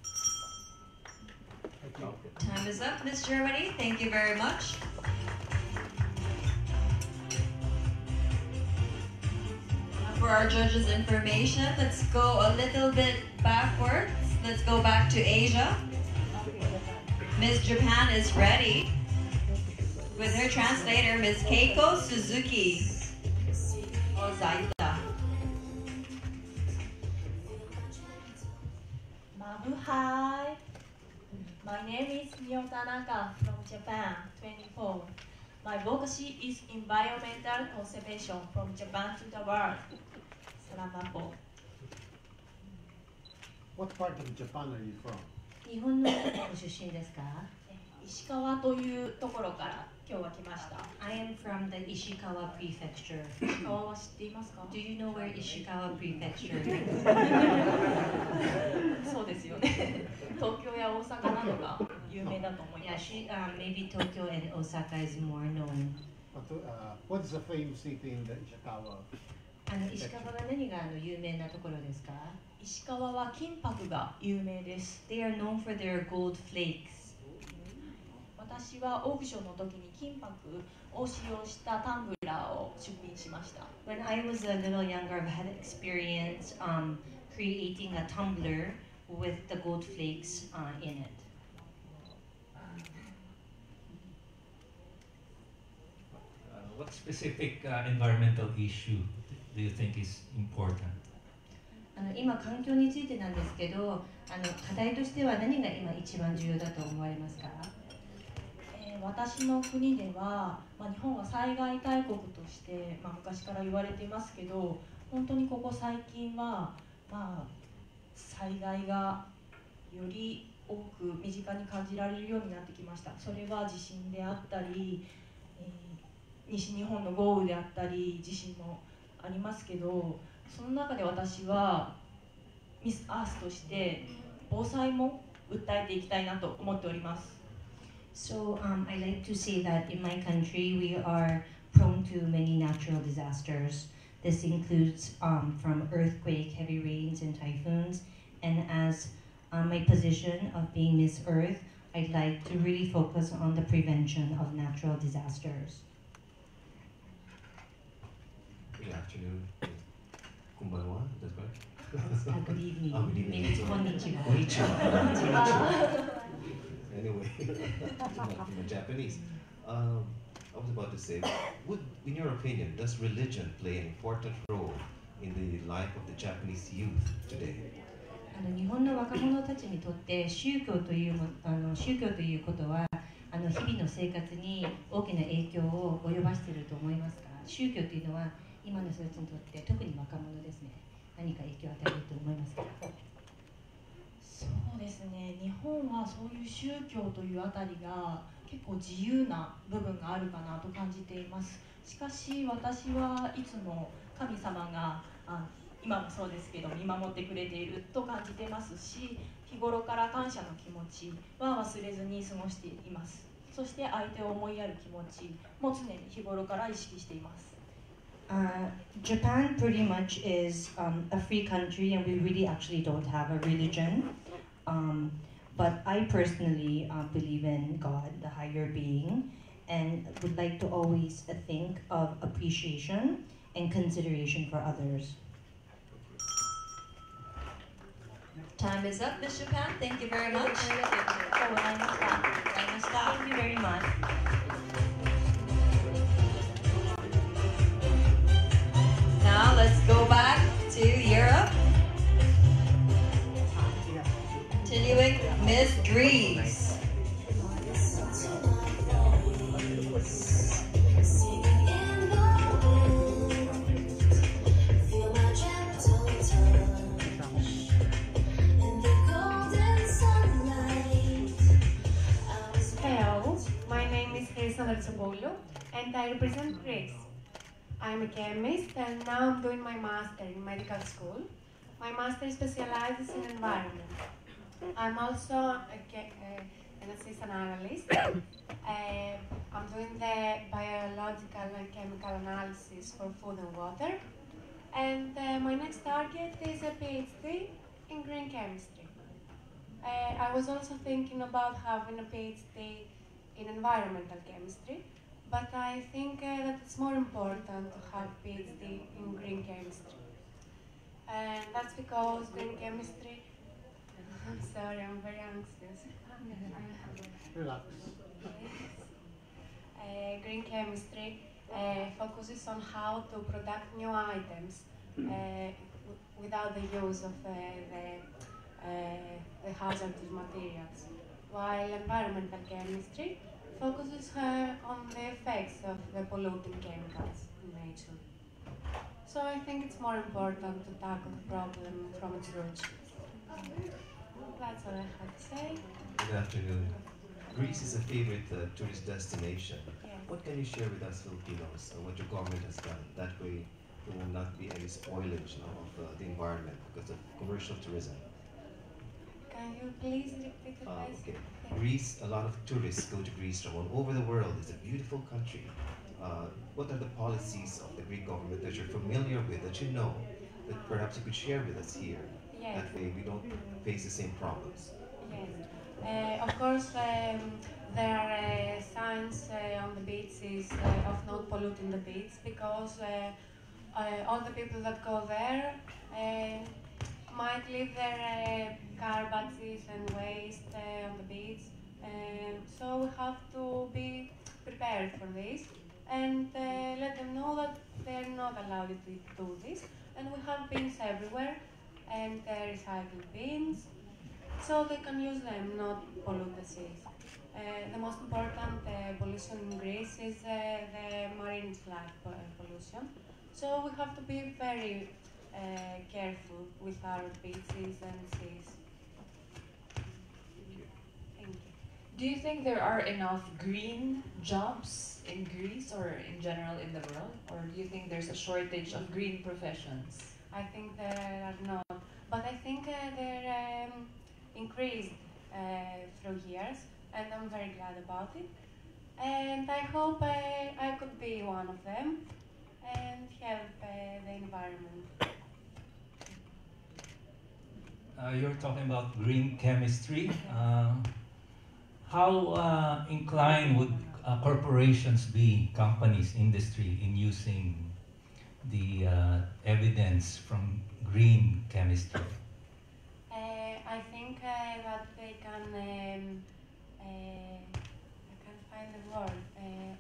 Time is up, Miss Germany. Thank you very much. For our judges' information, let's go a little bit backwards. Let's go back to Asia. Miss Japan is ready with her translator, Miss Keiko Suzuki. Ozaita. Mabuhay. My name is Mio Tanaka from Japan, 24. My advocacy is environmental conservation from Japan to the world. Salamapo. What part of Japan are you from? 日本のご出身ですか？石川というところから今日は来ました。I am from the Ishikawa Prefecture. 石川は知っていますか？ Do you know where Ishikawa Prefecture is? そうですよね。東京や大阪などが有名だと思います。Yeah, maybe Tokyo and Osaka is more known. What's the famous city in the Ishikawa? 石川が何が有名なところですか？石川は金箔が有名です。They are known for their gold flakes. 私はオークションの時に金箔を使用したタンブラーを出品しました。When I was a little younger, I had experience creating a tumbler with the gold flakes in it. What specific environmental issue do you think is important? 今環境についてなんですけど、課題としては何が今一番重要だと思われますか？私の国では、日本は災害大国として、昔から言われていますけど、本当にここ最近は、災害がより多く身近に感じられるようになってきました。それは地震であったり、西日本の豪雨であったり、地震もありますけど、その中で私はミス・アースとして防災も訴えていきたいなと思っております。So I like to say that in my country we are prone to many natural disasters. This includes from earthquake, heavy rains, and typhoons. And as my position of being Miss Earth, I'd like to really focus on the prevention of natural disasters. Good afternoon. Konbanwa, is that right? Good evening. Good evening. Maybe it's konnichiwa. Konnichiwa. Anyway, from the Japanese. I was about to say, in your opinion, does religion play an important role in the life of the Japanese youth today? 日本の若者たちにとって宗教ということは日々の生活に大きな影響を及ぼしていると思いますか？宗教というのは今の人たちにとって特に若者ですね、何か影響を与えると思いますか？そうですね、日本はそういう宗教というあたりが結構自由な部分があるかなと感じています。しかし私はいつも神様が今もそうですけど見守ってくれていると感じてますし、日頃から感謝の気持ちは忘れずに過ごしています。そして相手を思いやる気持ちも常に日頃から意識しています。Japan pretty much is a free country, and we really actually don't have a religion. But I personally believe in God, the higher being, and would like to always think of appreciation and consideration for others. Time is up, Ms. Japan. Thank you very much. Thank you very much. Now let's go back to Europe. Continuing, Ms. Dries. Hello, my name is Alexandra Tsopoulou and I represent Greece. I'm a chemist and now I'm doing my master in medical school. My master specializes in environment. I'm also an assistant analyst. I'm doing the biological and chemical analysis for food and water. And my next target is a PhD in green chemistry. I was also thinking about having a PhD in environmental chemistry, but I think that it's more important to have a PhD in green chemistry. And that's because green chemistry, I'm sorry, I'm very anxious. Relax. Green chemistry focuses on how to produce new items without the use of the hazardous materials, while environmental chemistry focuses on the effects of the polluting chemicals in nature. So I think it's more important to tackle the problem from its roots. That's all I had to say. Good afternoon. Greece is a favorite tourist destination. Yes. What can you share with us Filipinos on what your government has done? That way there will not be any spoilage of the environment because of commercial tourism. Can you please repeat the question? Okay. Greece, a lot of tourists go to Greece from all over the world. It's a beautiful country. What are the policies of the Greek government that you're familiar with, that you know, that perhaps you could share with us here? Yes. That way we don't face the same problems. Yes. Of course, there are signs on the beaches of not polluting the beach because all the people that go there might leave their garbages and waste on the beach. So we have to be prepared for this and let them know that they're not allowed to do this. And we have bins everywhere and recycled bins, so they can use them, not pollute the seas. The most important pollution in Greece is the marine sludge pollution. So we have to be very careful with our beaches and seas. Thank you. Do you think there are enough green jobs in Greece or in general in the world? Or do you think there's a shortage of green professions? I think there are not, but I think they're increased through years, and I'm very glad about it. And I hope I could be one of them and help the environment. You're talking about green chemistry. How inclined would corporations be, companies, industry, in using the evidence from green chemistry? I think that they can, I can't find the word,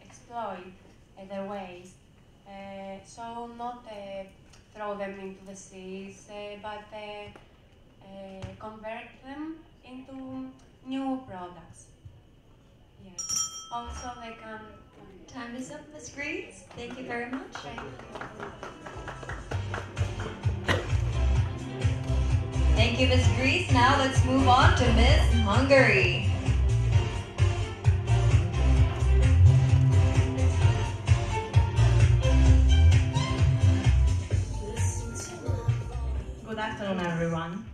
exploit their waste. So not throw them into the seas, but convert them into new products. Yes. Also, they can Time is up, Ms. Greaves. Thank you very much. Thank you, Ms. Greaves. Now let's move on to Ms. Hungary. Good afternoon, everyone.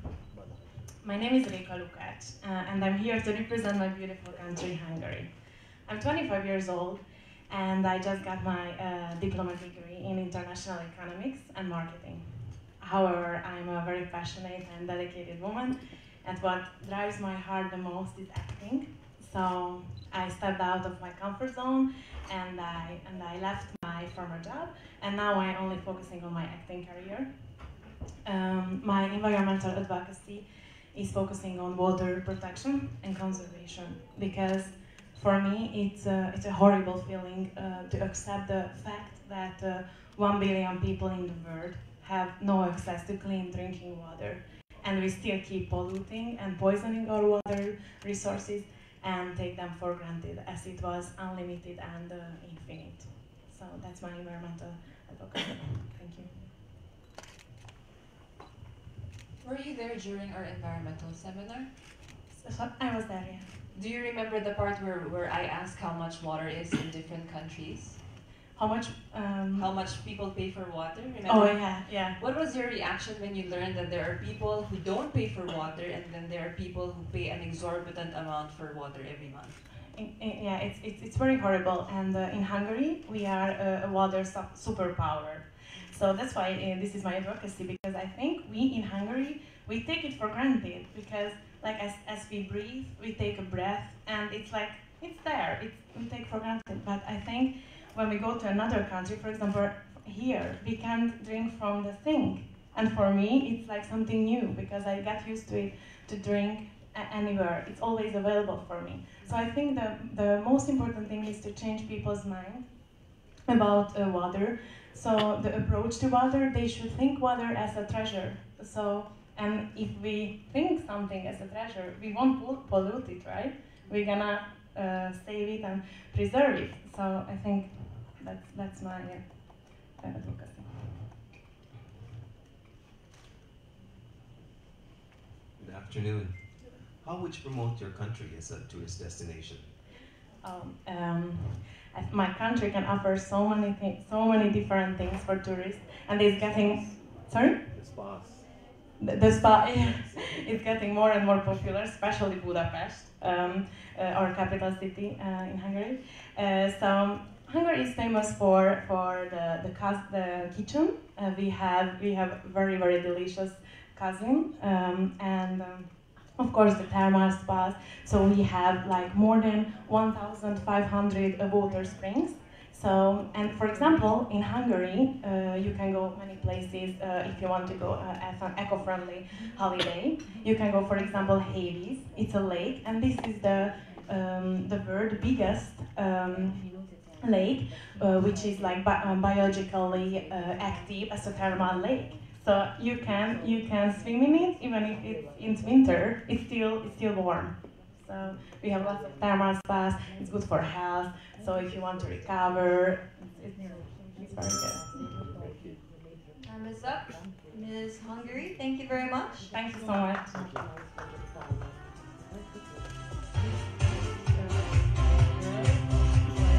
My name is Réka Lukács, and I'm here to represent my beautiful country, Hungary. I'm 25 years old, and I just got my diploma degree in international economics and marketing. However, I'm a very passionate and dedicated woman, and what drives my heart the most is acting. So I stepped out of my comfort zone, and I left my former job, and now I'm only focusing on my acting career. My environmental advocacy is focusing on water protection and conservation, because for me it's a horrible feeling to accept the fact that 1 billion people in the world have no access to clean drinking water, and we still keep polluting and poisoning our water resources and take them for granted as it was unlimited and infinite. So that's my environmental advocacy. Thank you. Were you there during our environmental seminar? So I was there, yeah. Do you remember the part where I asked how much water is in different countries? How much? How much people pay for water? Remember? Oh yeah, yeah. What was your reaction when you learned that there are people who don't pay for water, and then there are people who pay an exorbitant amount for water every month? Yeah, it's very horrible. And in Hungary, we are a water superpower. So that's why this is my advocacy, because I think we in Hungary, we take it for granted, because like as we breathe, we take a breath, and it's like, it's there, we take for granted. But I think when we go to another country, for example, here, we can't drink from the sink. And for me, it's like something new, because I got used to it, to drink anywhere. It's always available for me. So I think the most important thing is to change people's mind about water. So the approach to water, they should think water as a treasure. So, and if we think something as a treasure, we won't pollute it, right? We're gonna save it and preserve it. So I think that's my advocacy. Good afternoon. How would you promote your country as a tourist destination? My country can offer so many things, so many different things for tourists, and it's getting. Sorry? The spas. The spa is getting more and more popular, especially Budapest, our capital city in Hungary. So Hungary is famous for the kitchen. We have very delicious cuisine, and of course the thermal spas. So we have like more than 1,500 water springs. So, and for example, in Hungary, you can go many places if you want to go as an eco-friendly holiday. You can go, for example, Hades. It's a lake, and this is the world's biggest lake, which is like biologically active as a thermal lake. So you can swim in it even if it's winter. It's still warm. So we have lots of thermal spas. It's good for health. So if you want to recover, it's very good. Time is up. Ms. Hungary, thank you very much. Thank you so much.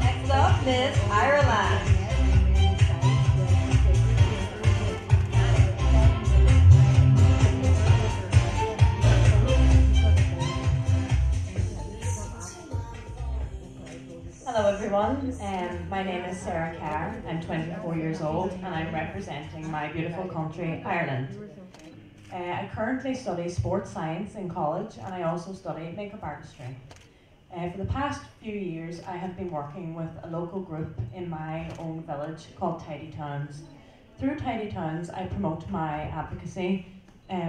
Next up, Ms. Ireland. Hello everyone, my name is Sarah Carr. I'm 24 years old and I'm representing my beautiful country, Ireland. I currently study sports science in college, and I also study makeup artistry. For the past few years I have been working with a local group in my own village called Tidy Towns. Through Tidy Towns I promote my advocacy,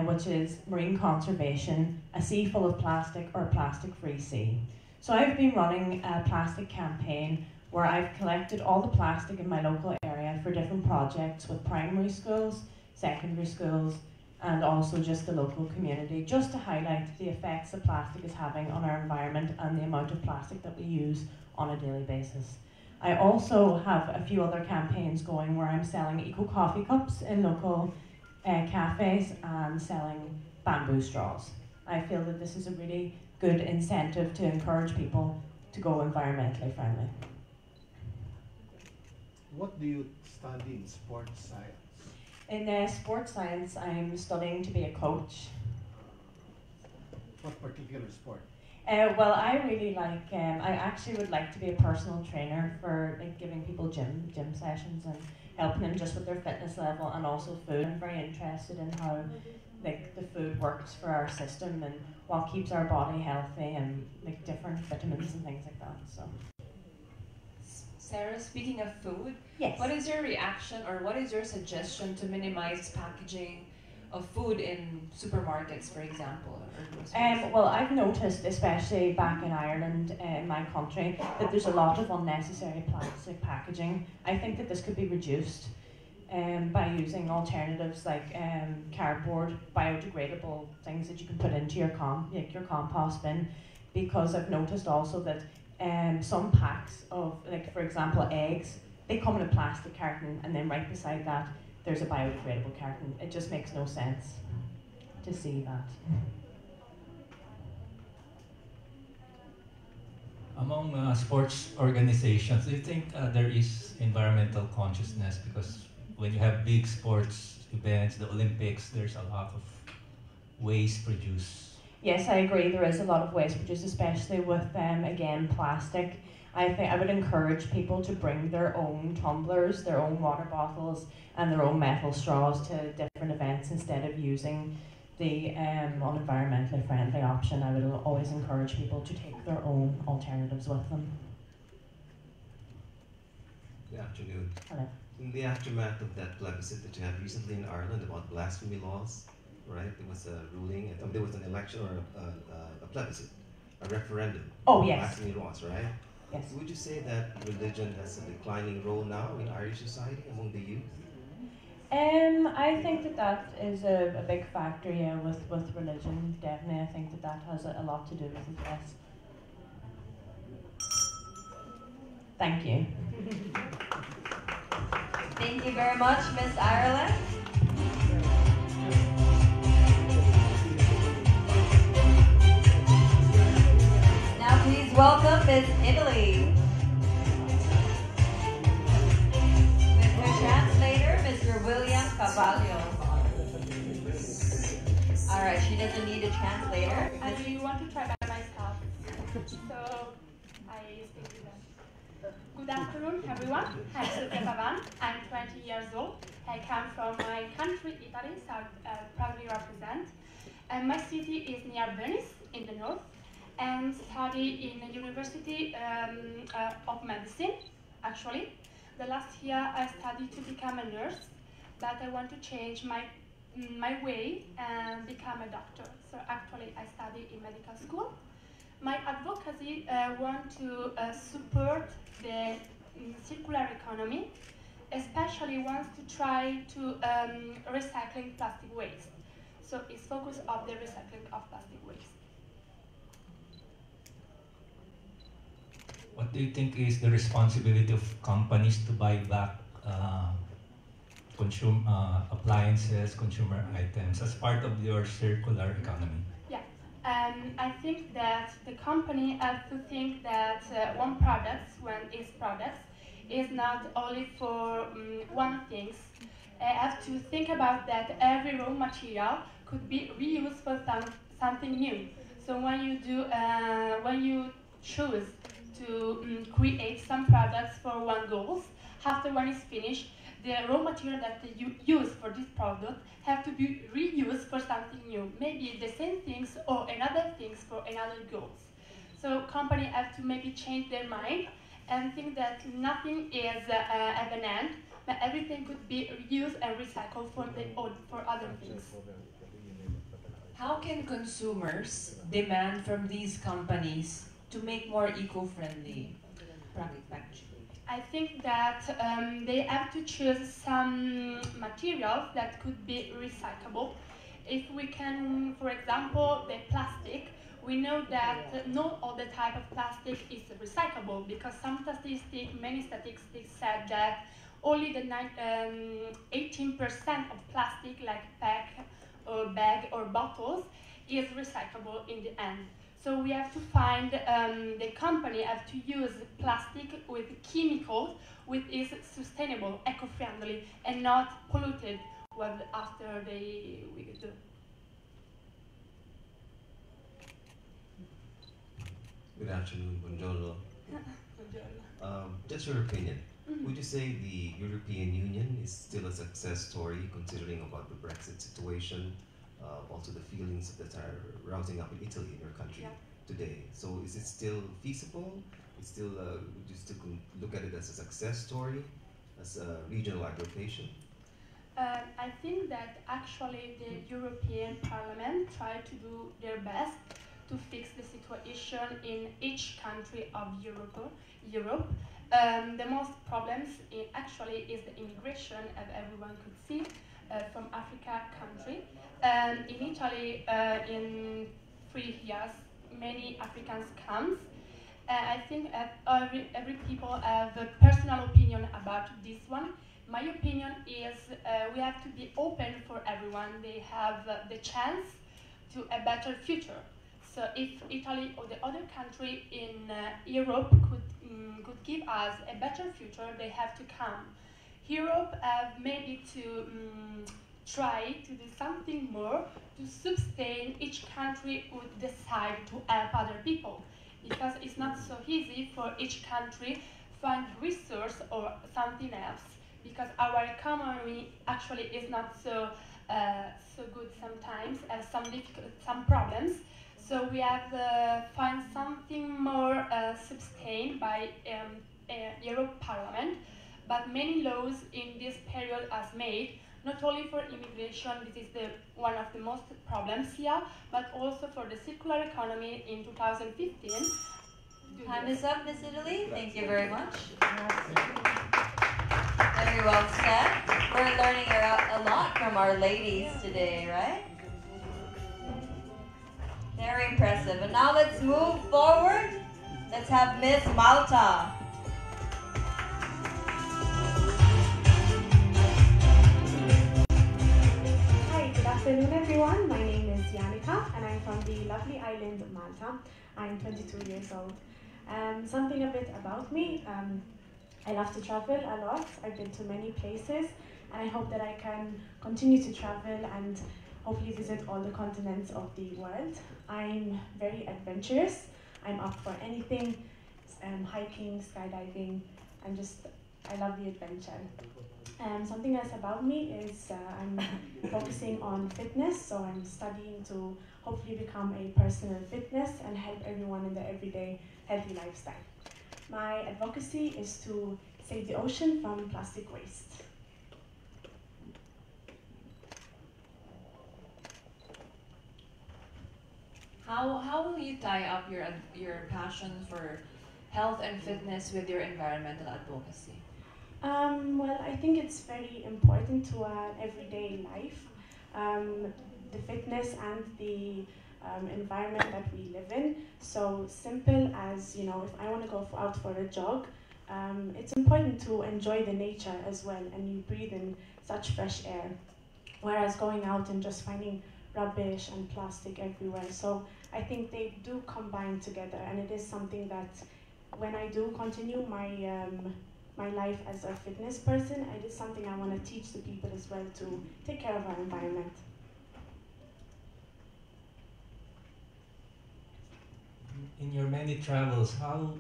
which is marine conservation, a sea full of plastic or a plastic-free sea. So I've been running a plastic campaign where I've collected all the plastic in my local area for different projects with primary schools, secondary schools, and also just the local community, just to highlight the effects that plastic is having on our environment and the amount of plastic that we use on a daily basis. I also have a few other campaigns going where I'm selling eco coffee cups in local cafes and selling bamboo straws. I feel that this is a really good incentive to encourage people to go environmentally friendly. What do you study in sports science? In sports science, I'm studying to be a coach. What particular sport? Well, I really like. I actually would like to be a personal trainer for like giving people gym sessions and helping them just with their fitness level and also food. I'm very interested in how like the food works for our system and what keeps our body healthy and like different vitamins and things like that. So. Sarah, speaking of food, yes. What is your reaction or what is your suggestion to minimize packaging of food in supermarkets, for example? Well, I've noticed, especially back in Ireland, in my country, that there's a lot of unnecessary plastic packaging. I think that this could be reduced by using alternatives like cardboard, biodegradable things that you can put into your compost bin, because I've noticed also that some packs of, like for example, eggs, they come in a plastic carton and then right beside that there's a biodegradable carton. It just makes no sense to see that. Among sports organizations, do you think there is environmental consciousness? Because when you have big sports events, the Olympics, there's a lot of waste produced. Yes, I agree. There is a lot of waste produced, especially with again plastic. I think I would encourage people to bring their own tumblers, their own water bottles, and their own metal straws to different events instead of using the unenvironmentally friendly option. I would always encourage people to take their own alternatives with them. Good afternoon. Hello. In the aftermath of that plebiscite that you had recently in Ireland about blasphemy laws, right? There was a ruling, there was an election or a plebiscite, a referendum. Oh, yes. Blasphemy laws, right? Yes. Would you say that religion has a declining role now in Irish society among the youth? I think that is a big factor, yeah, with religion, definitely. I think that has a lot to do with it, yes. Thank you. Thank you very much, Miss Ireland. Now please welcome Miss Italy. Mr. Translator, Mr. William Cavallo. All right, she doesn't need a translator. I really want to try by myself. So I speak with them. Good afternoon, everyone. I'm Silvia Pavan. I'm 20 years old. I come from my country, Italy, so I proudly represent. And my city is near Venice, in the north, and study in the University of Medicine, actually. The last year I studied to become a nurse, but I want to change my way and become a doctor. So actually I study in medical school. My advocacy want to support the circular economy, especially wants to try to recycling plastic waste. So it's focused on the recycling of plastic waste. What do you think is the responsibility of companies to buy back appliances, consumer items as part of your circular economy? Yeah, I think that the company has to think that one product, when it's products, is not only for one thing. Have to think about that every raw material could be reused for something new. So when you choose to create some products for one goal, after when it's finished, the raw material that you use for this product have to be reused for something new. Maybe the same things or another things for another goals. So companies have to maybe change their mind and think that nothing is at an end, but everything could be reused and recycled for other things. How can consumers demand from these companies to make more eco-friendly packaging? I think that they have to choose some materials that could be recyclable. If we can, for example, the plastic, we know that not all the type of plastic is recyclable, because many statistics said that only the 18% of plastic, like pack or bag or bottles, is recyclable in the end. So we have to find, the company have to use plastic with chemicals which is sustainable, eco-friendly, and not polluted after we do. Good afternoon, buongiorno. Just your opinion. Would you say the European Union is still a success story, considering about the Brexit situation, also the feelings that are rousing up in Italy, in your country today? So is it still feasible? It's still, would you still look at it as a success story, as a regional aggregation? I think that actually the European Parliament tried to do their best to fix the situation in each country of Europe. The most problems actually is the immigration, as everyone could see, from Africa country. In Italy, in 3 years, many Africans come. I think every people have a personal opinion about this one. My opinion is we have to be open for everyone. They have the chance to a better future. So if Italy or the other country in Europe could give us a better future, they have to come. Europe maybe to try to do something more to sustain each country would decide to help other people, because it's not so easy for each country find resource or something else, because our economy actually is not so good sometimes, has some problems. So we have to find something more sustained by Europe Parliament. But many laws in this period are made, not only for immigration, this is one of the most problems here, but also for the circular economy in 2015. Time is up, Miss Italy. Thank you very much. Very well said. We're learning a lot from our ladies today, right? Very impressive. And now let's move forward. Let's have Miss Malta. Hi, good afternoon everyone. My name is Yanika and I'm from the lovely island of Malta. I'm 22 years old. Something a bit about me. I love to travel a lot. I've been to many places and I hope that I can continue to travel and hopefully visit all the continents of the world. I'm very adventurous. I'm up for anything, hiking, skydiving, I love the adventure. Something else about me is I'm focusing on fitness, so I'm studying to hopefully become a personal fitness and help everyone in their everyday healthy lifestyle. My advocacy is to save the ocean from plastic waste. How will you tie up your passion for health and fitness with your environmental advocacy? Well, I think it's very important to our everyday life. The fitness and the environment that we live in. So simple as, if I want to go out for a jog, it's important to enjoy the nature as well, and you breathe in such fresh air. Whereas going out and just finding rubbish and plastic everywhere. So I think they do combine together, and it is something that when I do continue my life as a fitness person, it is something I want to teach the people as well, to take care of our environment. In your many travels, how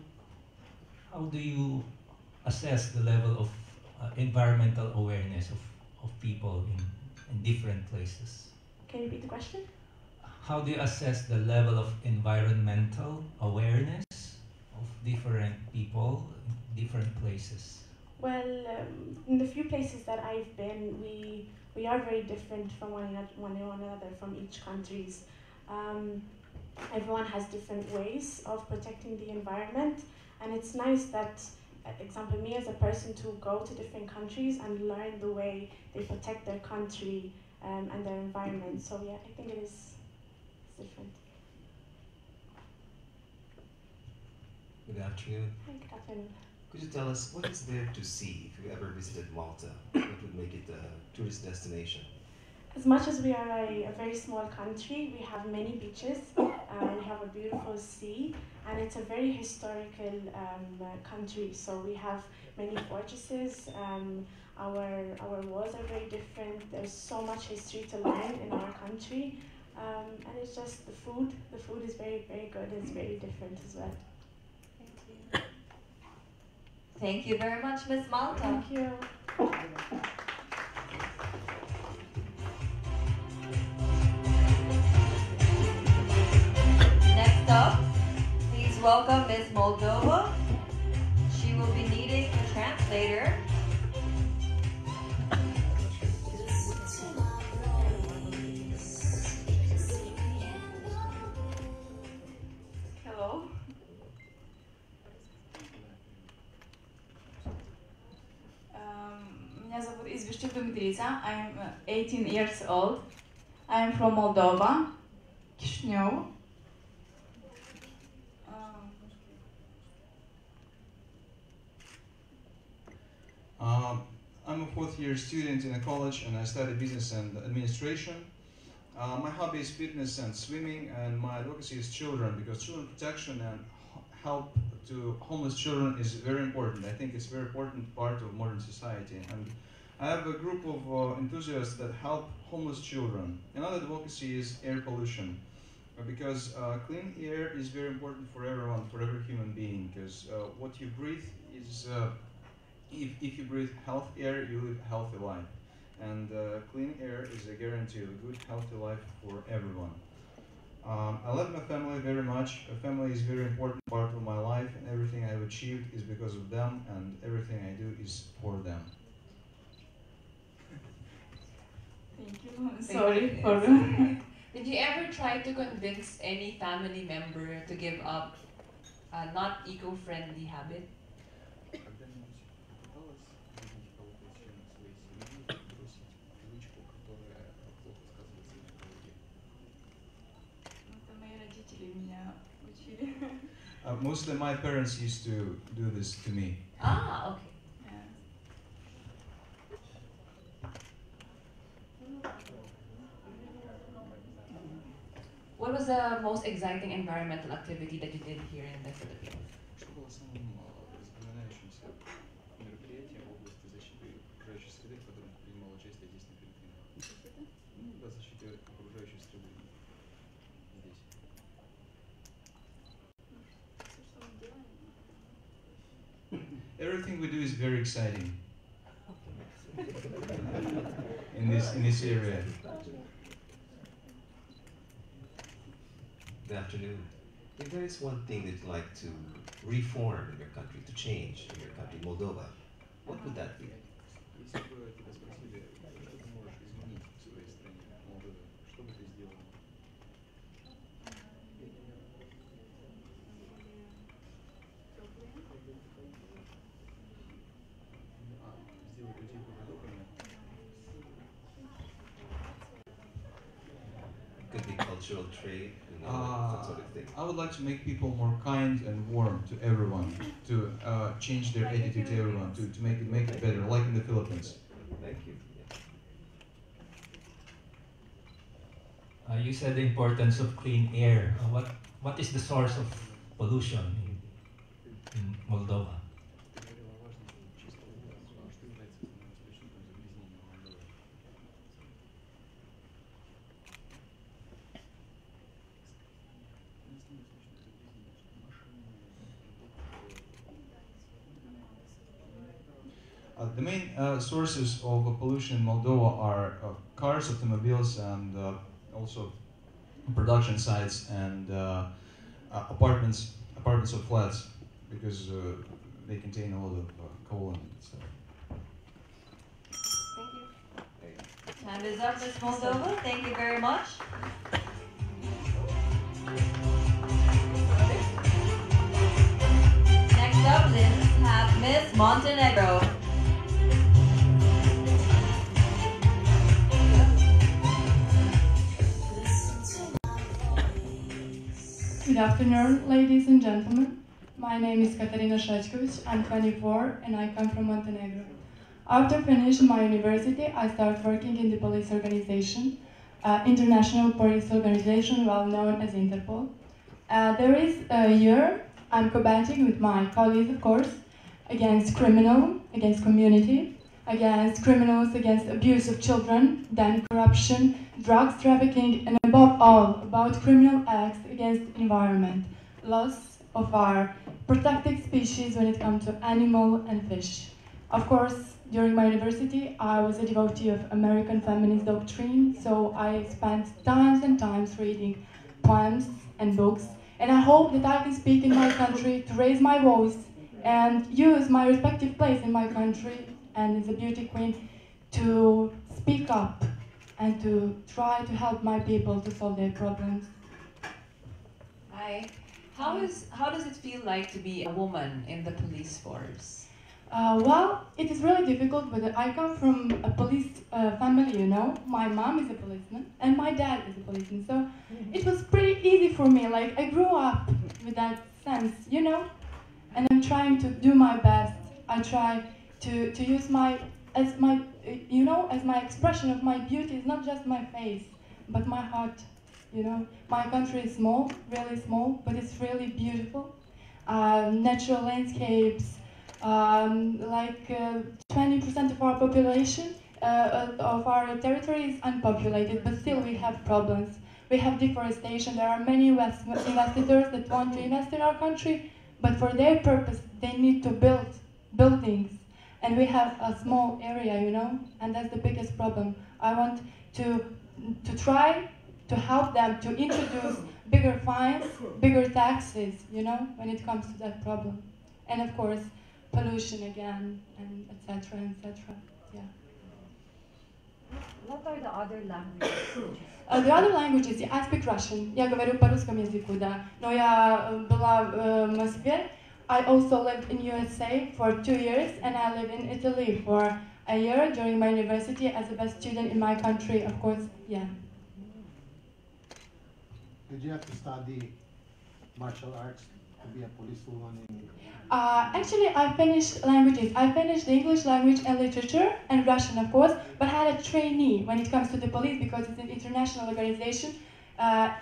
do you assess the level of environmental awareness of people in different places? Can you repeat the question? How do you assess the level of environmental awareness of different people in different places? Well, in the few places that I've been, we are very different from one another, from each countries. Everyone has different ways of protecting the environment, and it's nice that, example, me as a person, to go to different countries and learn the way they protect their country and their environment. So yeah, I think it's different. Good afternoon. Hi, good afternoon. Could you tell us what is there to see if you ever visited Malta? What would make it a tourist destination? As much as we are a very small country, we have many beaches, we have a beautiful sea, and it's a very historical country. So we have many fortresses, our walls are very different, there's so much history to learn in our country, and it's just the food is very, very good, it's very different as well. Thank you. Thank you very much, Miss Malta. Thank you. Next up, please welcome Miss Moldova. She will be needing a translator. Hello. Меня зовут Извещук Дмитрица. I'm 18 years old. I'm from Moldova, Chișinău. I'm a fourth-year student in a college and I study business and administration. My hobby is fitness and swimming, and my advocacy is children, because children protection and help to homeless children is very important. I think it's a very important part of modern society. And I have a group of enthusiasts that help homeless children. Another advocacy is air pollution, because clean air is very important for everyone, for every human being, because what you breathe is, if you breathe healthy air, you live a healthy life. And clean air is a guarantee of a good, healthy life for everyone. I love my family very much. A family is a very important part of my life, and everything I've achieved is because of them, and everything I do is for them. Thank you. Sorry for Did you ever try to convince any family member to give up a not eco-friendly habit? Mostly my parents used to do this to me. Ah, okay. What was the most exciting environmental activity that you did here in the Philippines? Everything we do is very exciting in this area. Good afternoon. If there is one thing that you'd like to reform in your country, to change in your country, Moldova, what would that be? Could be cultural trade, that sort of thing. I would like to make people more kind and warm to everyone, to change their attitude to everyone, to make it better, like in the Philippines. Thank you. You said the importance of clean air. What is the source of pollution in Moldova? The main sources of pollution in Moldova are cars, automobiles, and also production sites and apartments or flats, because they contain a lot of coal and stuff. Thank you. Time is up, Ms. Moldova. Thank you very much. Next up, let's have Ms. Montenegro. Good afternoon, ladies and gentlemen. My name is Katarina Shachkovic. I'm 24 and I come from Montenegro. After finishing my university, I started working in the police organization, international police organization well known as Interpol. There is a year I'm combating with my colleagues, of course, against criminal, against community, against criminals, against abuse of children, then corruption, drugs trafficking, and above all, about criminal acts against environment, loss of our protected species when it comes to animal and fish. Of course, during my university, I was a devotee of American feminist doctrine, so I spent times and times reading poems and books, and I hope that I can speak in my country to raise my voice and use my respective place in my country and as a beauty queen to speak up and to try to help my people to solve their problems. Hi. How does it feel like to be a woman in the police force? Well, it is really difficult, but I come from a police family, you know. My mom is a policeman and my dad is a policeman, so it was pretty easy for me. Like, I grew up with that sense, you know, and I'm trying to do my best. I try to use as my expression of my beauty is not just my face, but my heart, you know. My country is small, really small, but it's really beautiful. Natural landscapes, 20% of our population of our territory is unpopulated, but still we have problems. We have deforestation. There are many investors that want to invest in our country, but for their purpose, they need to build buildings. And we have a small area, you know, and that's the biggest problem. I want to try to help them to introduce bigger fines, bigger taxes, you know, when it comes to that problem. And of course, pollution again, and etc., etc. Yeah. What are the other languages? The other languages, I speak Russian. Я говорю по русскому языку, да. Но я была в Москве. I also lived in USA for 2 years, and I lived in Italy for a year during my university as a best student in my country, of course, yeah. Did you have to study martial arts to be a policewoman in... Actually, I finished languages. I finished the English language and literature, and Russian, of course, but I had a trainee when it comes to the police because it's an international organization.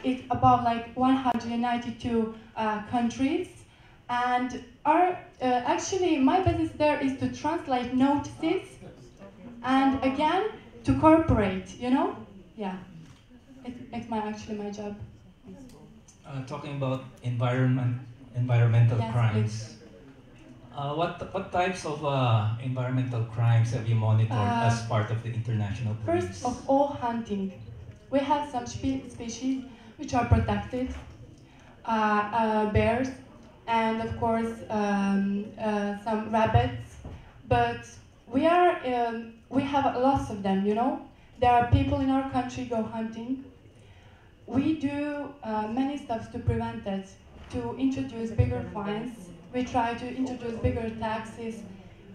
It's about like 192 countries. And actually, my business there is to translate notices and again to cooperate, you know? Yeah, it's actually my job. Talking about environmental Yes, crimes. What types of environmental crimes have you monitored as part of the international police? First of all, hunting. We have some species which are protected, bears, and of course some rabbits, but we have lots of them, you know. There are people in our country go hunting. We do many steps to prevent it, to introduce bigger fines. We try to introduce bigger taxes.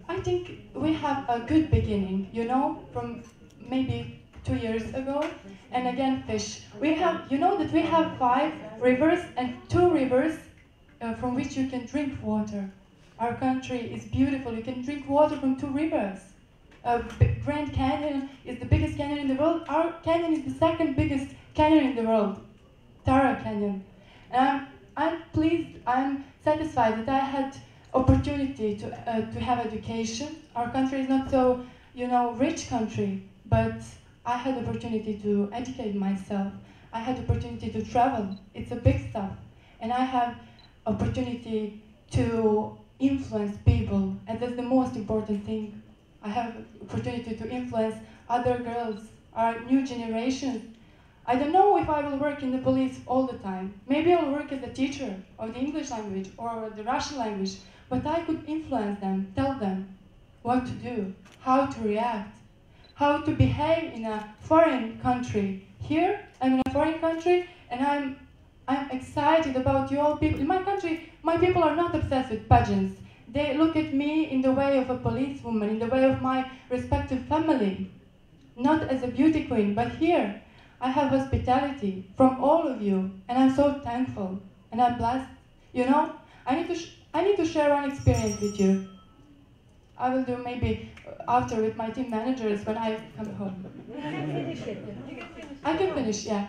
I think we have a good beginning, you know, from maybe 2 years ago. And again, fish. We have, you know, that we have 5 rivers and 2 rivers from which you can drink water. Our country is beautiful. You can drink water from 2 rivers. Grand Canyon is the biggest canyon in the world. Our canyon is the 2nd biggest canyon in the world, Tara Canyon. And I'm pleased, I'm satisfied that I had opportunity to have education. Our country is not so, you know, rich country, but I had opportunity to educate myself. I had opportunity to travel. It's a big stuff. And I have opportunity to influence people, and that's the most important thing. I have opportunity to influence other girls, our new generation. I don't know if I will work in the police all the time. Maybe I'll work as a teacher of the English language or the Russian language, but I could influence them, tell them what to do, how to react, how to behave in a foreign country. Here, I'm in a foreign country, and I'm excited about you all people. In my country, my people are not obsessed with pageants. They look at me in the way of a policewoman, in the way of my respective family, not as a beauty queen. But here, I have hospitality from all of you, and I'm so thankful, and I'm blessed. You know, I need to I need to share one experience with you. I will do maybe after with my team managers when I come home. You can finish it. You can finish it. I can finish, yeah.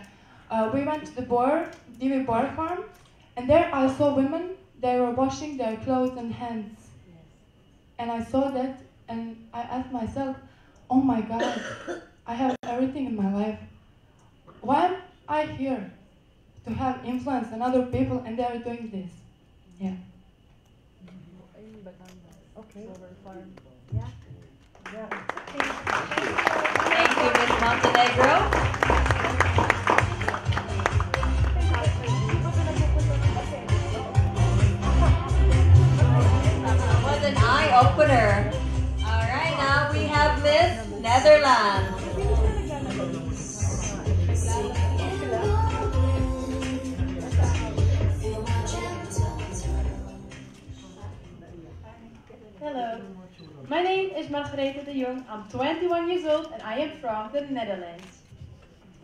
We went to the Dewey Boar Farm, and there I saw women, they were washing their clothes and hands. And I saw that, and I asked myself, oh my God, I have everything in my life. Why am I here? To have influence on other people, and they are doing this. Yeah. Okay. Yeah. Thank you, Ms. Montenegro. That was an eye-opener. All right, now we have Miss Netherlands. Hello, my name is Margarethe de Jong. I'm 21 years old and I am from the Netherlands.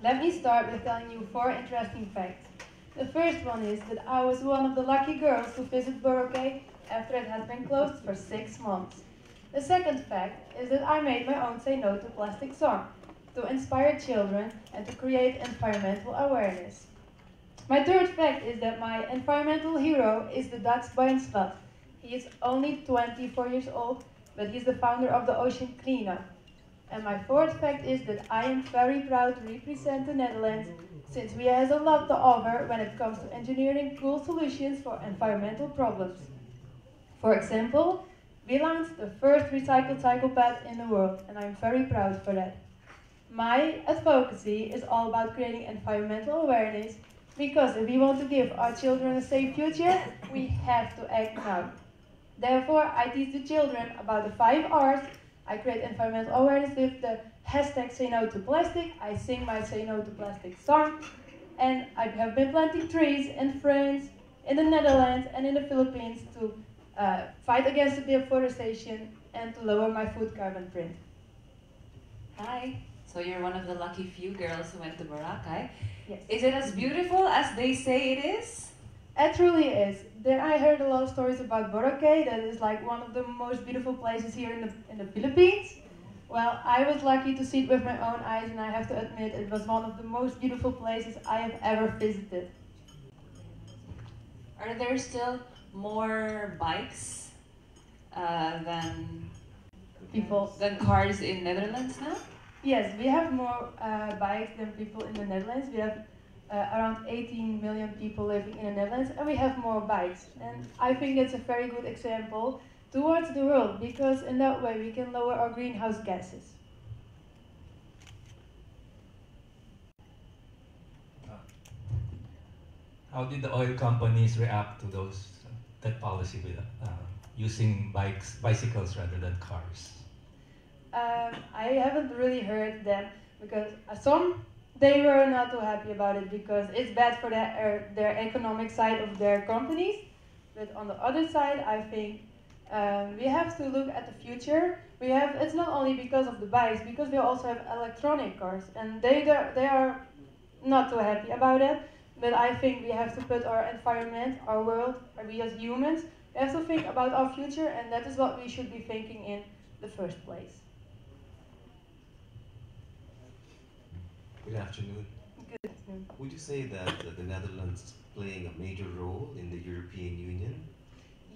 Let me start with telling you 4 interesting facts. The first one is that I was one of the lucky girls to visit Boracay after it had been closed for 6 months. The second fact is that I made my own Say No to Plastic song to inspire children and to create environmental awareness. My third fact is that my environmental hero is the Dutch Slot. He is only 24 years old, but he's the founder of the Ocean Cleanup. And my fourth fact is that I am very proud to represent the Netherlands, since we have a lot to offer when it comes to engineering cool solutions for environmental problems. For example, we launched the first recycled cycle pad in the world, and I'm very proud for that. My advocacy is all about creating environmental awareness, because if we want to give our children a safe future, we have to act now. Therefore, I teach the children about the 5 R's. I create environmental awareness with the hashtag Say No to Plastic. I sing my Say No to Plastic song. And I have been planting trees in France, in the Netherlands, and in the Philippines to fight against the deforestation and to lower my food carbon print. Hi. So you're one of the lucky few girls who went to Boracay. Yes. Is it as beautiful as they say it is? It truly is. There I heard a lot of stories about Boracay, that is like one of the most beautiful places here in the Philippines. Well, I was lucky to see it with my own eyes, and I have to admit it was one of the most beautiful places I have ever visited. Are there still more bikes than cars in Netherlands now? Yes, we have more bikes than people in the Netherlands. We have around 18 million people living in the Netherlands, and we have more bikes. And I think it's a very good example towards the world, because in that way we can lower our greenhouse gases. How did the oil companies react to that policy with using bicycles rather than cars? I haven't really heard them, because they were not too happy about it because it's bad for their economic side of their companies. But on the other side, I think we have to look at the future. It's not only because of the bikes, because we also have electronic cars, and they are not too happy about it. But I think we have to put our environment, our world, we as humans, we have to think about our future, and that is what we should be thinking in the first place. Good afternoon. Good afternoon. Would you say that the Netherlands is playing a major role in the European Union?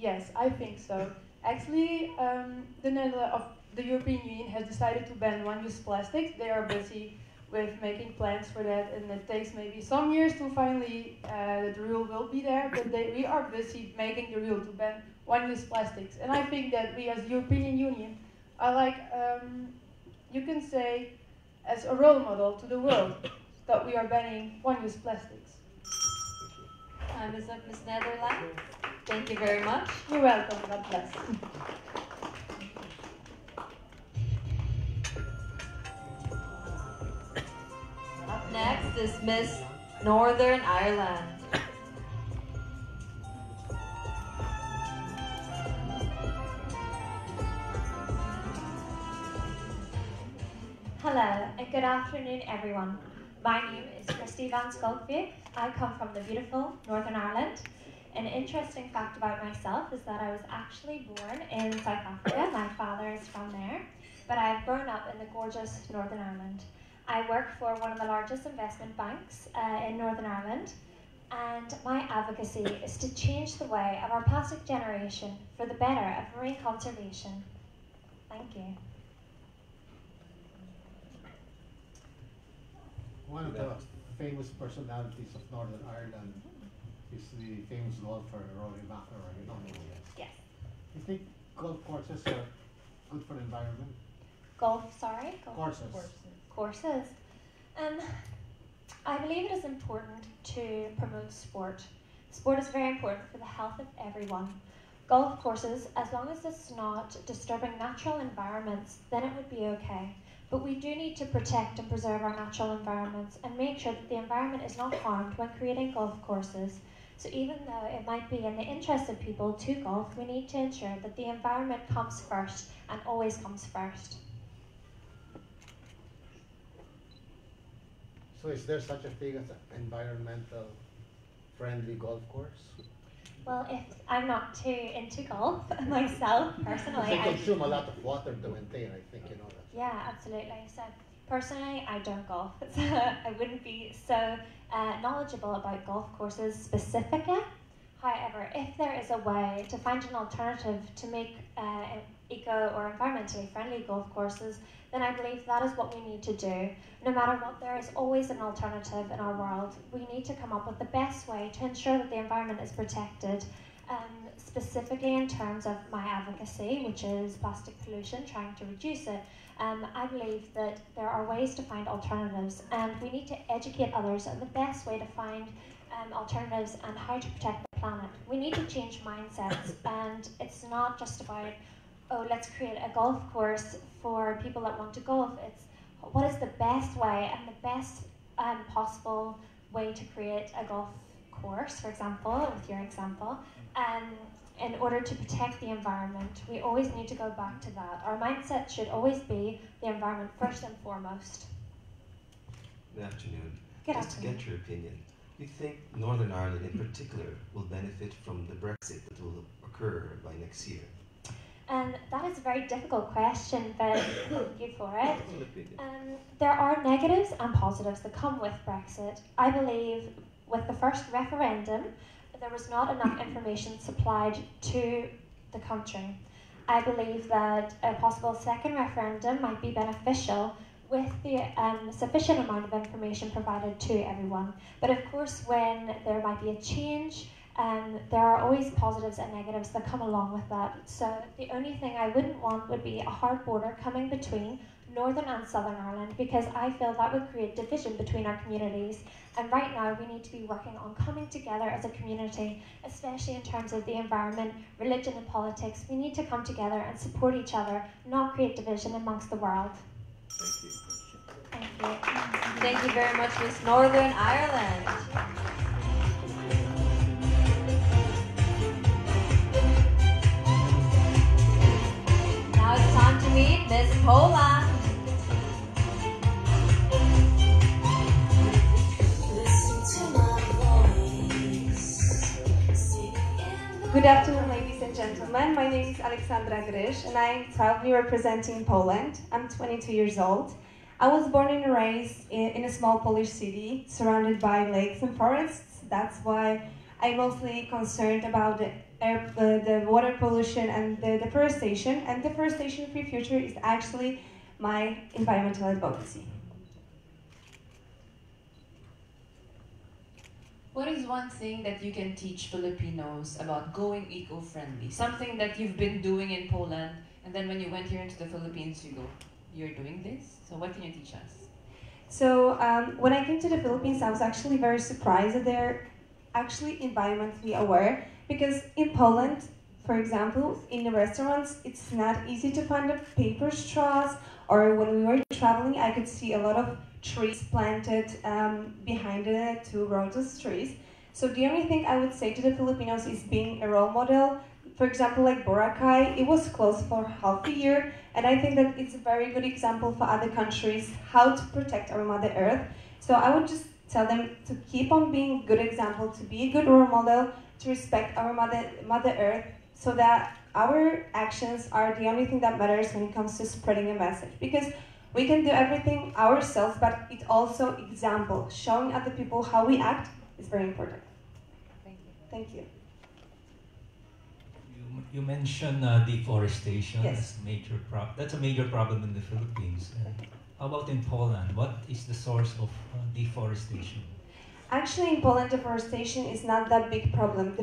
Yes, I think so. Actually, the European Union has decided to ban one-use plastics. They are busy with making plans for that, and it takes maybe some years to finally the rule will be there. But we are busy making the rule to ban one-use plastics, and I think that we as European Union are like you can say as a role model to the world that we are banning one-use plastics. Time is up, Ms. Netherlands. Thank you very much. You're welcome. God bless. Up next is Miss Northern Ireland. Hello and good afternoon, everyone. My name is Christy Van Skolkvik. I come from the beautiful Northern Ireland, An interesting fact about myself is that I was actually born in South Africa. My father is from there, but I've grown up in the gorgeous Northern Ireland. I work for one of the largest investment banks in Northern Ireland, and my advocacy is to change the way of our plastic generation for the better of marine conservation. Thank you. One of the famous personalities of Northern Ireland is the famous golfer Rory McIlroy. You know him? Yes. You think golf courses are good for the environment? Courses. I believe it is important to promote sport. Sport is very important for the health of everyone. Golf courses, as long as it's not disturbing natural environments, then it would be okay. But we do need to protect and preserve our natural environments and make sure that the environment is not harmed when creating golf courses. So even though it might be in the interest of people to golf, we need to ensure that the environment comes first and always comes first. So is there such a thing as an environmental friendly golf course? Well, if I'm not too into golf myself, personally. They consume a lot of water to maintain, I think, you know that. Yeah, absolutely. So personally, I don't golf. So I wouldn't be so knowledgeable about golf courses specifically. However, if there is a way to find an alternative to make eco or environmentally friendly golf courses, then I believe that is what we need to do. No matter what, there is always an alternative in our world. We need to come up with the best way to ensure that the environment is protected, specifically in terms of my advocacy, which is plastic pollution, trying to reduce it. I believe that there are ways to find alternatives, and we need to educate others on the best way to find alternatives and how to protect the planet. We need to change mindsets, and it's not just about, oh, let's create a golf course for people that want to golf. It's what is the best way and the best possible way to create a golf course, for example, with your example, in order to protect the environment. We always need to go back to that. Our mindset should always be the environment first and foremost. Good afternoon. Good Just afternoon. to get your opinion, do you think Northern Ireland in particular will benefit from the Brexit that will occur by next year? And that is a very difficult question, but thank you for it. There are negatives and positives that come with Brexit. I believe with the first referendum, there was not enough information supplied to the country. I believe that a possible second referendum might be beneficial with the sufficient amount of information provided to everyone. But of course, when there might be a change, there are always positives and negatives that come along with that. So the only thing I wouldn't want would be a hard border coming between Northern and Southern Ireland, because I feel that would create division between our communities. And right now we need to be working on coming together as a community, especially in terms of the environment, religion and politics. We need to come together and support each other, not create division amongst the world. Thank you. Thank you. Thank you very much, Miss Northern Ireland. Now it's time to meet Miss Poland. Good afternoon, ladies and gentlemen. My name is Aleksandra Grysz, and I'm proudly representing Poland. I'm 22 years old. I was born and raised in a small Polish city surrounded by lakes and forests. That's why I'm mostly concerned about the water pollution and the deforestation. And deforestation-free future is actually my environmental advocacy. What is one thing that you can teach Filipinos about going eco-friendly? Something that you've been doing in Poland, and then when you went here into the Philippines, you go, you're doing this? So what can you teach us? So when I came to the Philippines, I was actually very surprised that they're actually environmentally aware, because in Poland, for example, in the restaurants, it's not easy to find the paper straws, or when we were traveling, I could see a lot of trees planted behind the two roses trees. So the only thing I would say to the Filipinos is being a role model. For example, like Boracay, it was closed for half a year, and I think that it's a very good example for other countries how to protect our Mother Earth. So I would just tell them to keep on being a good example, to be a good role model, to respect our Mother Earth, so that our actions are the only thing that matters when it comes to spreading a message. Because we can do everything ourselves, but it also example, showing other people how we act is very important. Thank you. Thank you. You mentioned deforestation. Yes. That's a major problem in the Philippines. How about in Poland? What is the source of deforestation? Actually, in Poland, deforestation is not that big problem.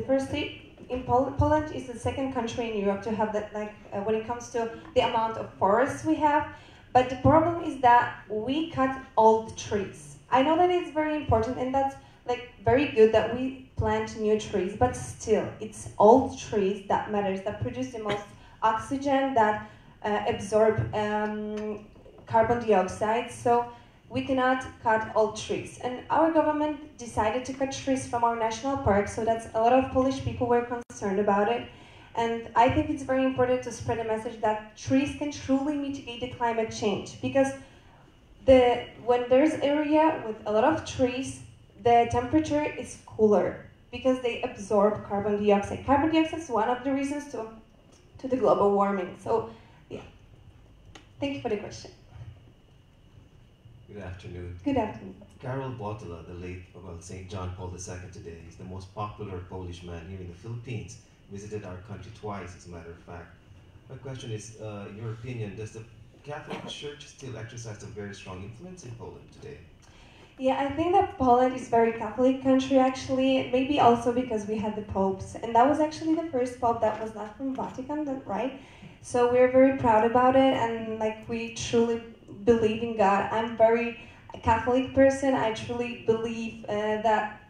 Poland is the second country in Europe to have that, when it comes to the amount of forests we have. But the problem is that we cut all the trees. I know that it's very important, and that's very good that we plant new trees, but still, it's old trees that matters, that produce the most oxygen, that absorb carbon dioxide. So we cannot cut all trees. And our government decided to cut trees from our national park, so that's a lot of Polish people were concerned about it. And I think it's very important to spread a message that trees can truly mitigate the climate change, because when there's area with a lot of trees, the temperature is cooler because they absorb carbon dioxide. Carbon dioxide is one of the reasons to the global warming. So, yeah. Thank you for the question. Good afternoon. Good afternoon. Karol Wojtyla, the late St. John Paul II today, is the most popular Polish man here in the Philippines. Visited our country twice, as a matter of fact. My question is, in your opinion, does the Catholic Church still exercise a very strong influence in Poland today? Yeah, I think that Poland is a very Catholic country, actually. Maybe also because we had the popes, and that was actually the first pope that was not from Vatican, right? So we're very proud about it, and we truly believe in God. I'm very Catholic person. I truly believe that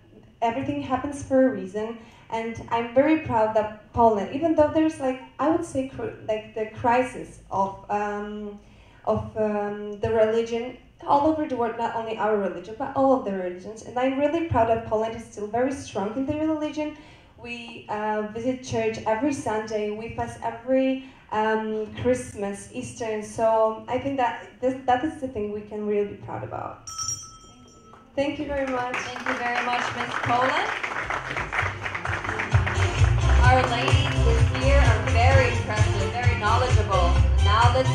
everything happens for a reason, and I'm very proud that Poland, even though there's I would say the crisis of the religion all over the world, not only our religion, but all of the religions. And I'm really proud that Poland is still very strong in their religion. We visit church every Sunday. We fast every Christmas, Easter. And so I think that that is the thing we can really be proud about. Thank you very much. Thank you very much, Miss Poland. Our ladies here are very impressive, very knowledgeable. Now let's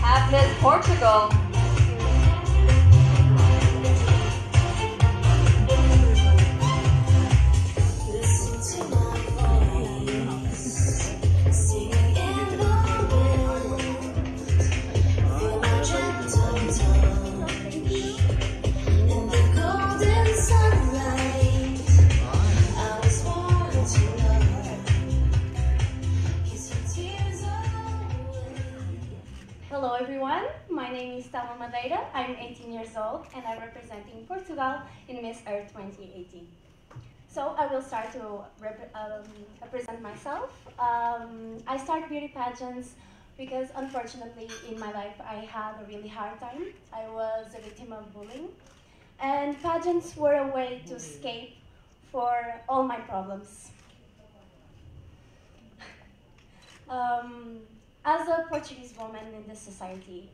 have Miss Portugal. Hello everyone, my name is Thelma Madeira, I'm 18 years old and I'm representing Portugal in Miss Earth 2018. So I will start to present myself. I start beauty pageants because unfortunately in my life I had a really hard time. I was a victim of bullying and pageants were a way to escape for all my problems. As a Portuguese woman in this society,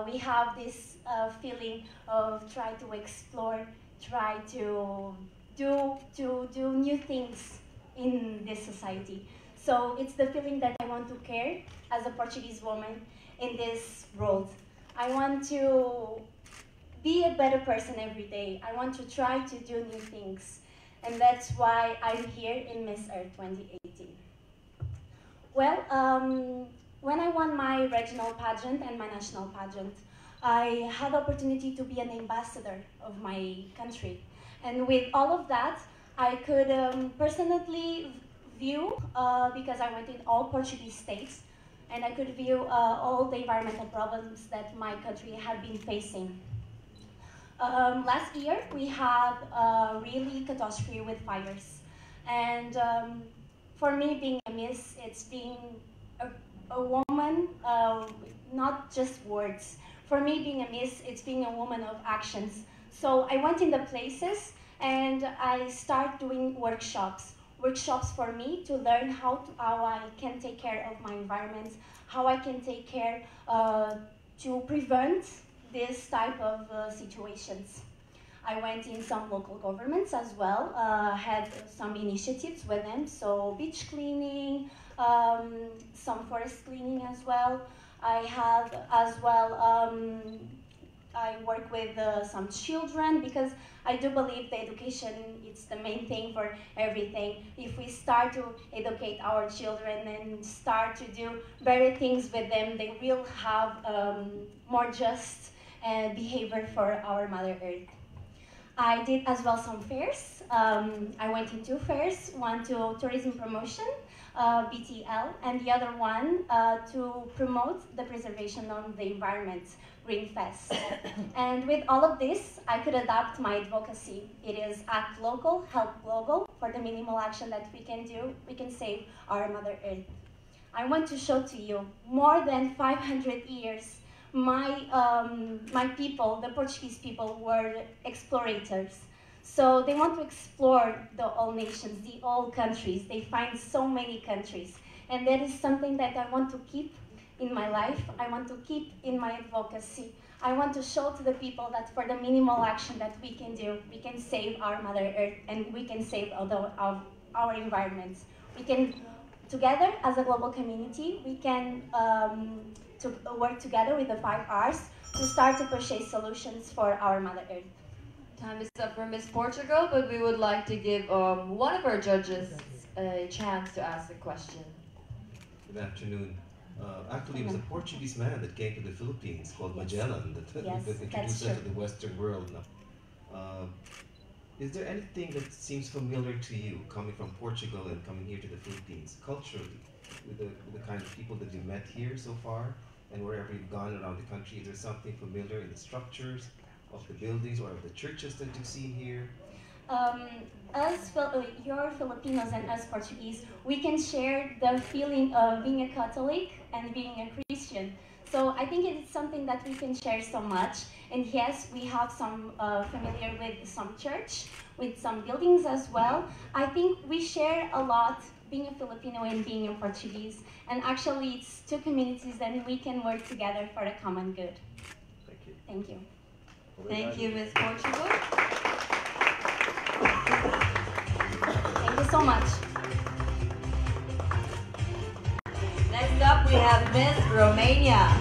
we have this feeling of try to explore, try to do new things in this society. So it's the feeling that I want to care as a Portuguese woman in this world. I want to be a better person every day. I want to try to do new things. And that's why I'm here in Miss Earth 2018. Well, when I won my regional pageant and my national pageant, I had the opportunity to be an ambassador of my country. And with all of that, I could personally view, because I went in all Portuguese states, and I could view all the environmental problems that my country had been facing. Last year, we had a really catastrophe with fires. And for me, being a Miss, it's being a woman, not just words. For me, being a Miss, it's being a woman of actions. So I went in the places and I started doing workshops. Workshops for me to learn how I can take care of my environment, how I can take care to prevent this type of situations. I went in some local governments as well, had some initiatives with them, so beach cleaning, some forest cleaning as well. I have as well, I work with some children because I do believe the education is the main thing for everything. If we start to educate our children and start to do better things with them, they will have more just behavior for our Mother Earth. I did as well some fairs. I went in 2 fairs, one to tourism promotion, BTL, and the other one to promote the preservation of the environment, Green Fest. And with all of this, I could adapt my advocacy. It is act local, help global. For the minimal action that we can do, we can save our Mother Earth. I want to show to you more than 500 years my people, the Portuguese people, were explorators. So they want to explore the all nations, the all countries. They find so many countries. And that is something that I want to keep in my life. I want to keep in my advocacy. I want to show to the people that for the minimal action that we can do, we can save our Mother Earth and we can save our environments. We can, together as a global community, we can to work together with the 5 R's to start to purchase solutions for our Mother Earth. Time is up for Miss Portugal, but we would like to give one of our judges a chance to ask a question. Good afternoon. Actually, it was a Portuguese man that came to the Philippines called Magellan that, Yes, that introduced us to the Western world. Is there anything that seems familiar to you coming from Portugal and coming here to the Philippines culturally, with the kind of people that you met here so far and wherever you've gone around the country? Is there something familiar in the structures of the buildings or of the churches that you've seen here? You're Filipinos and us Portuguese, we can share the feeling of being a Catholic and being a Christian. So I think it's something that we can share so much. And yes, we have some familiar with some church, with some buildings as well. I think we share a lot being a Filipino and being a Portuguese. And actually, it's 2 communities that we can work together for the common good. Thank you. Thank you. Thank you, Ms. Portugal. Thank you so much. Next up, we have Miss Romania.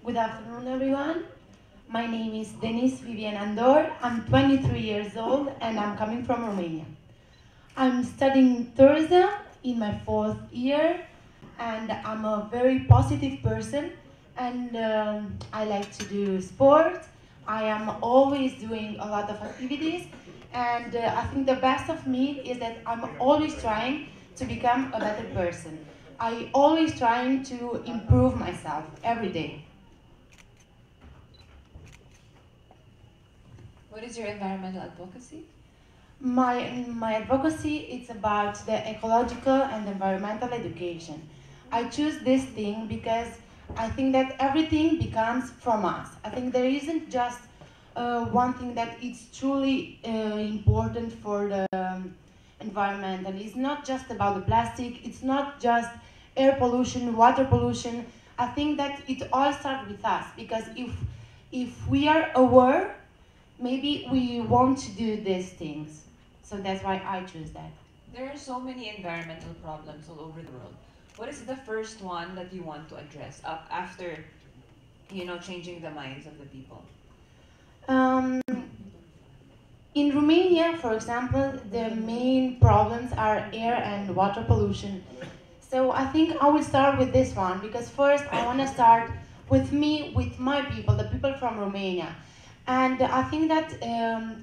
Good afternoon, everyone. My name is Denise Vivian Andor. I'm 23 years old and I'm coming from Romania. I'm studying tourism in my 4th year and I'm a very positive person and I like to do sport. I am always doing a lot of activities and I think the best of me is that I'm always trying to become a better person. I always trying to improve myself every day. What is your environmental advocacy? My advocacy is about the ecological and environmental education. I choose this thing because I think that everything becomes from us. I think there isn't just one thing that is truly important for the environment. And it's not just about the plastic, it's not just air pollution, water pollution. I think that it all starts with us because if we are aware, maybe we won't do these things. So that's why I choose that. There are so many environmental problems all over the world. What is the first one that you want to address after, changing the minds of the people? In Romania, for example, the main problems are air and water pollution. So I think I will start with this one because first I want to start with me, with my people, the people from Romania. And I think that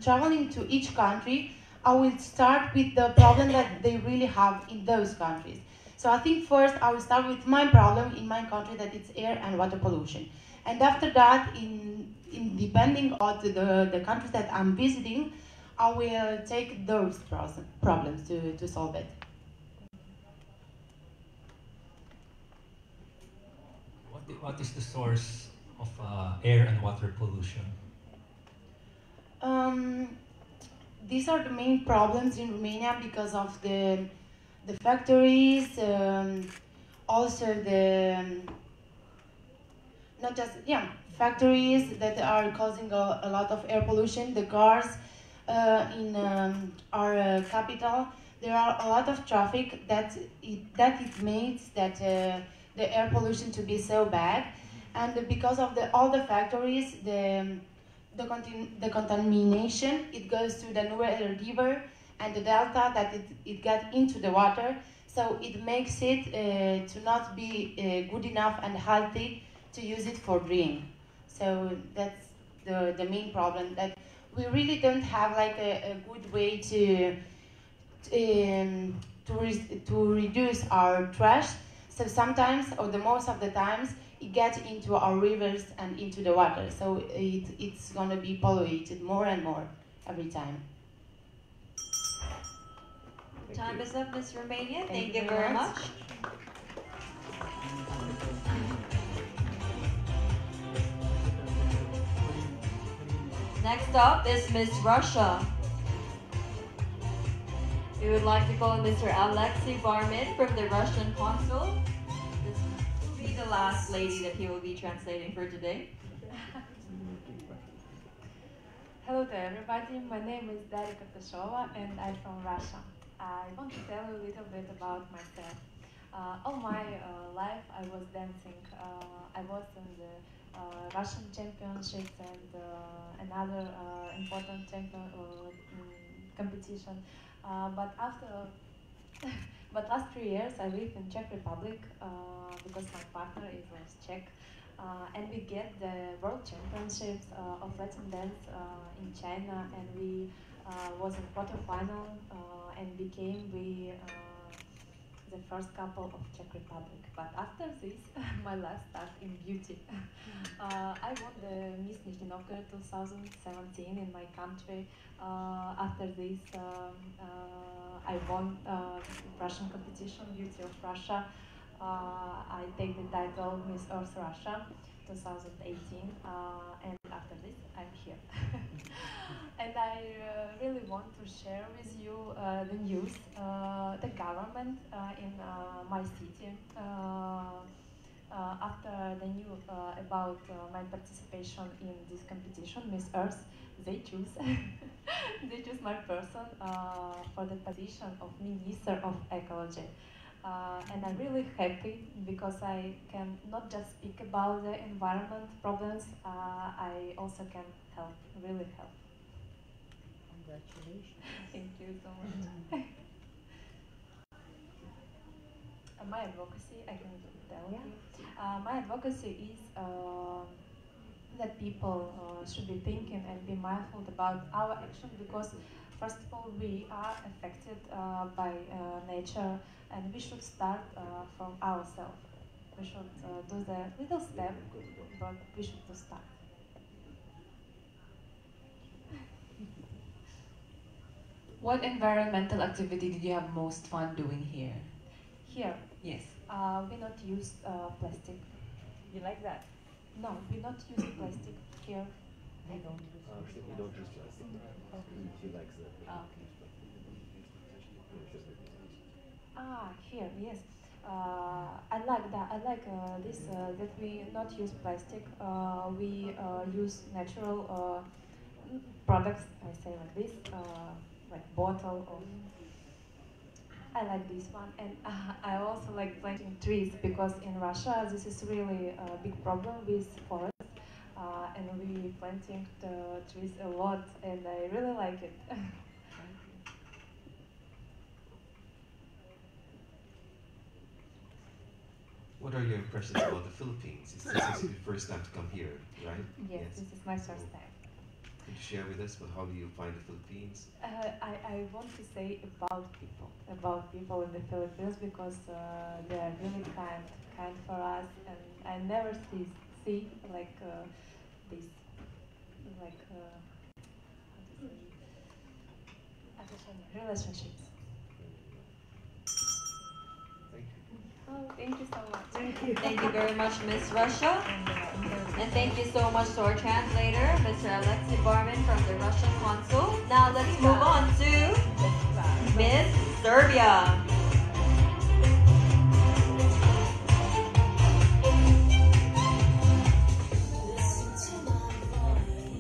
traveling to each country, I will start with the problem that they really have in those countries. So I think first I will start with my problem in my country, that it's air and water pollution. And after that, in depending on the countries that I'm visiting, I will take those problems to solve it. What is the source of air and water pollution? Um, these are the main problems in Romania because of the factories, also the not just factories that are causing a lot of air pollution. The cars in our capital, there are a lot of traffic that it makes that the air pollution to be so bad, and because of all the factories, the contamination, it goes to the Nuer River and the delta, that it got into the water, so it makes it to not be good enough and healthy to use it for drink. So that's the main problem, that we really don't have like a good way to reduce our trash. So sometimes, or the most of the times, it gets into our rivers and into the water. So it's gonna be polluted more and more every time. Time is up, Miss Romania. Thank you very much. Next up is Miss Russia. We would like to call Mr. Alexei Barmin from the Russian consul. This will be the last lady that he will be translating for today. Hello to everybody, my name is Daria Kakashova and I'm from Russia. I want to tell you a little bit about myself. All my life I was dancing. I was in the Russian championships and another important competition. But last 3 years I live in Czech Republic because my partner is Czech. And we get the World Championships of Latin dance in China, and we was in quarterfinal and became the first couple of Czech Republic. But after this, my life started in beauty. I won the Miss Nizhny Novgorod 2017 in my country. After this, I won Russian competition, Beauty of Russia. I take the title Miss Earth Russia 2018, and after this I'm here. And I really want to share with you the news, the government in my city. After the news about my participation in this competition, Miss Earth, they choose they choose my person for the position of Minister of Ecology. And I'm really happy because I can not just speak about the environment problems, I also can help, really help. Congratulations. Thank you so much. My advocacy, I can tell you. My advocacy is that people should be thinking and be mindful about our action, because first of all we are affected by nature, and we should start from ourselves. We should do the little step, but we should do start. What environmental activity did you have most fun doing here? Here? Yes. We not use plastic. You like that? No, we not use plastic here. We don't use we don't use plastic. He likes that. Here, yes. I like that. I like this that we not use plastic. We use natural products. I say like this, like bottle of. I like this one, and I also like planting trees, because in Russia this is really a big problem with forest, and we planting the trees a lot, and I really like it. What are your impressions about the Philippines? This is your first time to come here, right? Yes, this is my first time. Could you share with us how do you find the Philippines? I want to say about people in the Philippines, because they are really kind for us, and I never see like this, like relationships. Thank you. Oh, thank you so much. Thank you. Thank you very much, Miss Russia. And thank you so much to our translator, Mr. Alexei Barman from the Russian consul. Now let's move on to Miss Serbia.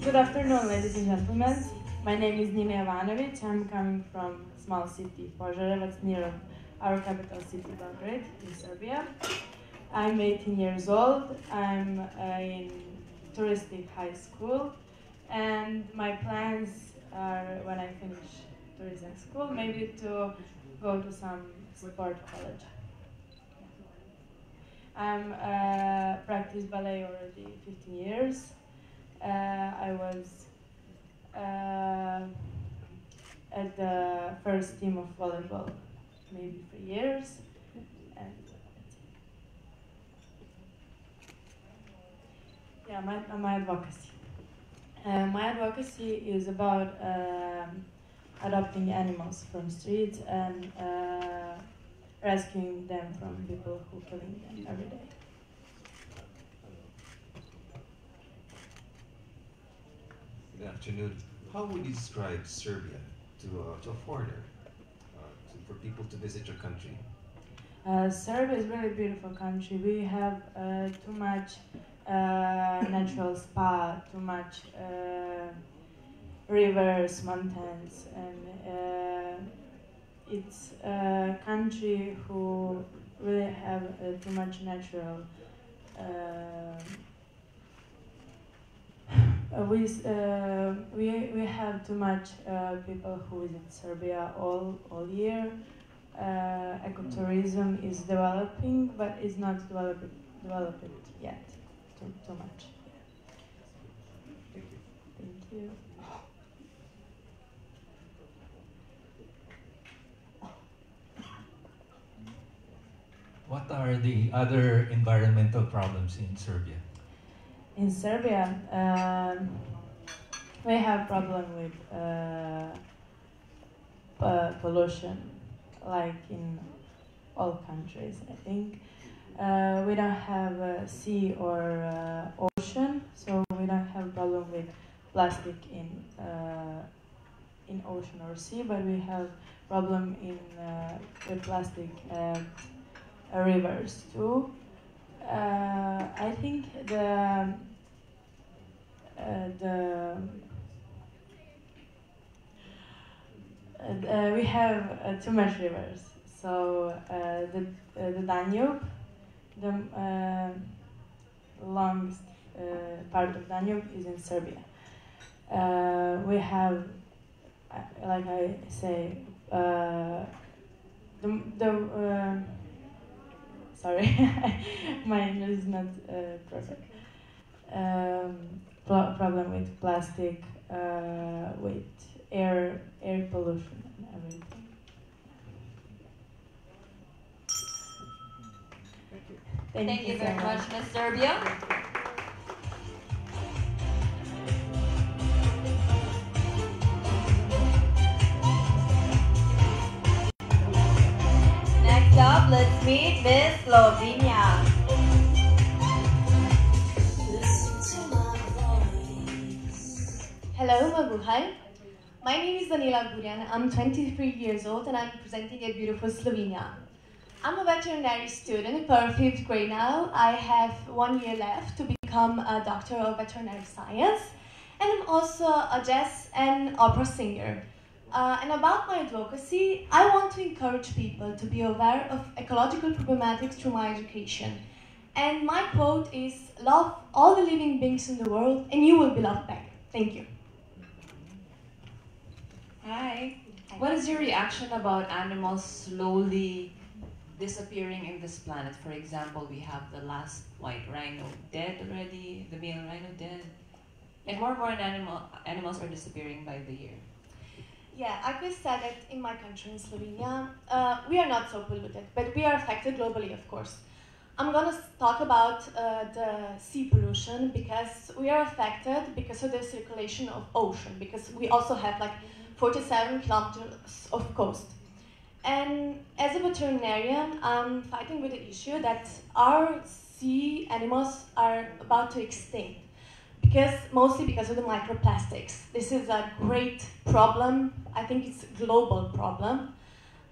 Good afternoon, ladies and gentlemen. My name is Nina Ivanovic. I'm coming from small city Požarevac, near our capital city Belgrade in Serbia. I'm 18 years old. I'm in touristic high school, and my plans are, when I finish tourism school, maybe to go to some sport college. I'm practice ballet already 15 years. I was at the first team of volleyball maybe 3 years. And yeah, my advocacy. My advocacy is about adopting animals from streets and rescuing them from people who are killing them every day. Good afternoon. How would you describe Serbia to a foreigner, for people to visit your country? Serbia is a really beautiful country. We have too much natural spa, too much rivers, mountains, and it's a country who really have too much natural. We have too much people who visit Serbia all year. Ecotourism is developing, but is not developed yet too much. Thank you. Thank you. What are the other environmental problems in Serbia? In Serbia, we have problem with pollution, like in all countries, I think. We don't have sea or ocean, so we don't have problem with plastic in ocean or sea, but we have problem with plastic at rivers too. I think we have too much rivers. So the Danube, the longest part of Danube is in Serbia. We have, like I say, sorry, my English is not perfect. Problem with plastic, with air pollution and everything. Thank you very much, Miss Serbia. Next up, let's meet Miss Slovenia. Hello, Mabuhay. My name is Daniela Gurian. I'm 23 years old and I'm presenting a beautiful Slovenia. I'm a veterinary student for 5th grade now. I have 1 year left to become a doctor of veterinary science. And I'm also a jazz and opera singer. And about my advocacy, I want to encourage people to be aware of ecological problematics through my education. And my quote is, love all the living beings in the world and you will be loved back. Thank you. Hi. What is your reaction about animals slowly disappearing in this planet? For example, we have the last white rhino dead already, the male rhino dead, and more animals are disappearing by the year. Yeah, I could say that in my country, in Slovenia, we are not so polluted, but we are affected globally, of course. I'm gonna talk about the sea pollution because we are affected because of the circulation of ocean, because we also have like 47 kilometers of coast. And as a veterinarian, I'm fighting with the issue that our sea animals are about to extinct, because mostly because of the microplastics. This is a great problem. I think it's a global problem.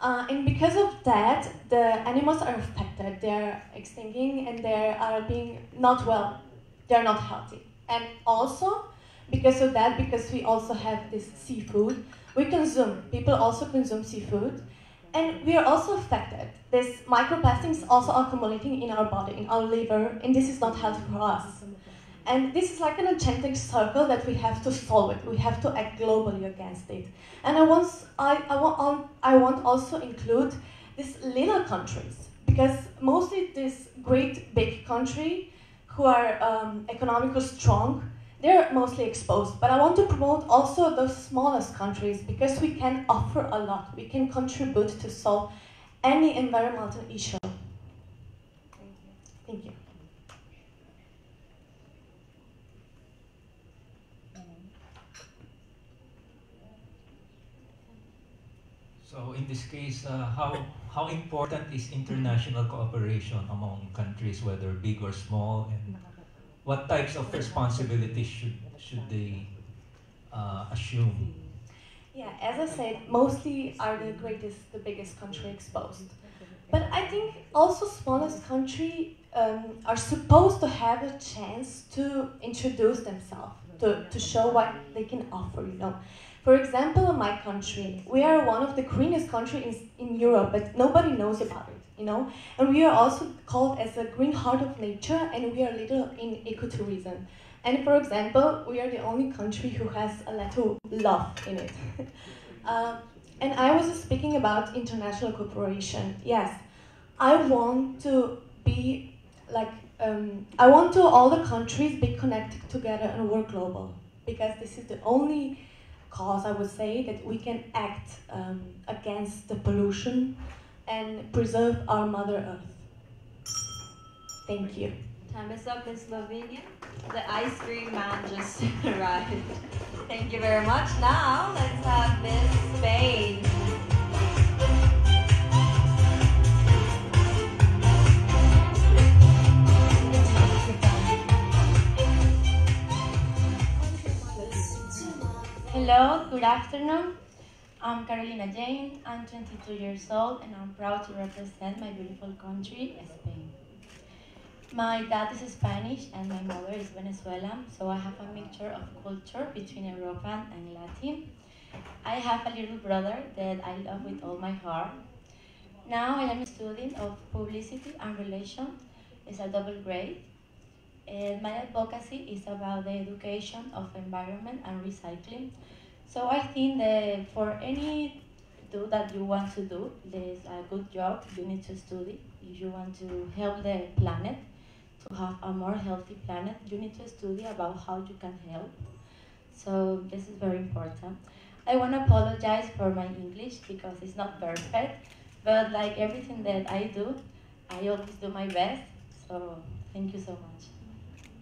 And because of that, the animals are affected. They're extincting and they are being not well. They're not healthy. And also, because of that, because we also have this seafood, people also consume seafood, and we are also affected. This microplastics also accumulating in our body, in our liver, and this is not healthy for us. And this is like an enchanting circle that we have to solve it. We have to act globally against it. And I want also include these little countries, because mostly this great big country who are economically strong, they're mostly exposed. But I want to promote also those smallest countries, because we can offer a lot. We can contribute to solve any environmental issue. Thank you. So in this case, how important is international cooperation among countries, whether big or small, and what types of responsibilities should they assume? Yeah, as I said, mostly are the biggest country exposed. But I think also smallest country are supposed to have a chance to introduce themselves, to show what they can offer, you know. For example, in my country, we are one of the greenest countries in Europe, but nobody knows about it, you know. And we are also called as a green heart of nature, and we are leader in ecotourism. And for example, we are the only country who has a little love in it. Um, and I was speaking about international cooperation. Yes, I want to be like, I want to all the countries be connected together and work global, because this is the only cause, I would say, that we can act against the pollution and preserve our Mother Earth. Thank you. Time is up in Slovenia. The ice cream man just arrived. Thank you very much. Now, let's have Miss Spain. Hello, good afternoon. I'm Carolina Jane. I'm 22 years old and I'm proud to represent my beautiful country, Spain. My dad is Spanish and my mother is Venezuelan, so I have a mixture of culture between European and Latin. I have a little brother that I love with all my heart. Now I am a student of publicity and relations. It's a double grade. And my advocacy is about the education of environment and recycling. So I think that for any do that you want to do, there's a good job you need to study. If you want to help the planet, to have a more healthy planet, you need to study about how you can help. So this is very important. I want to apologize for my English because it's not perfect, but like everything that I do, I always do my best. So thank you so much.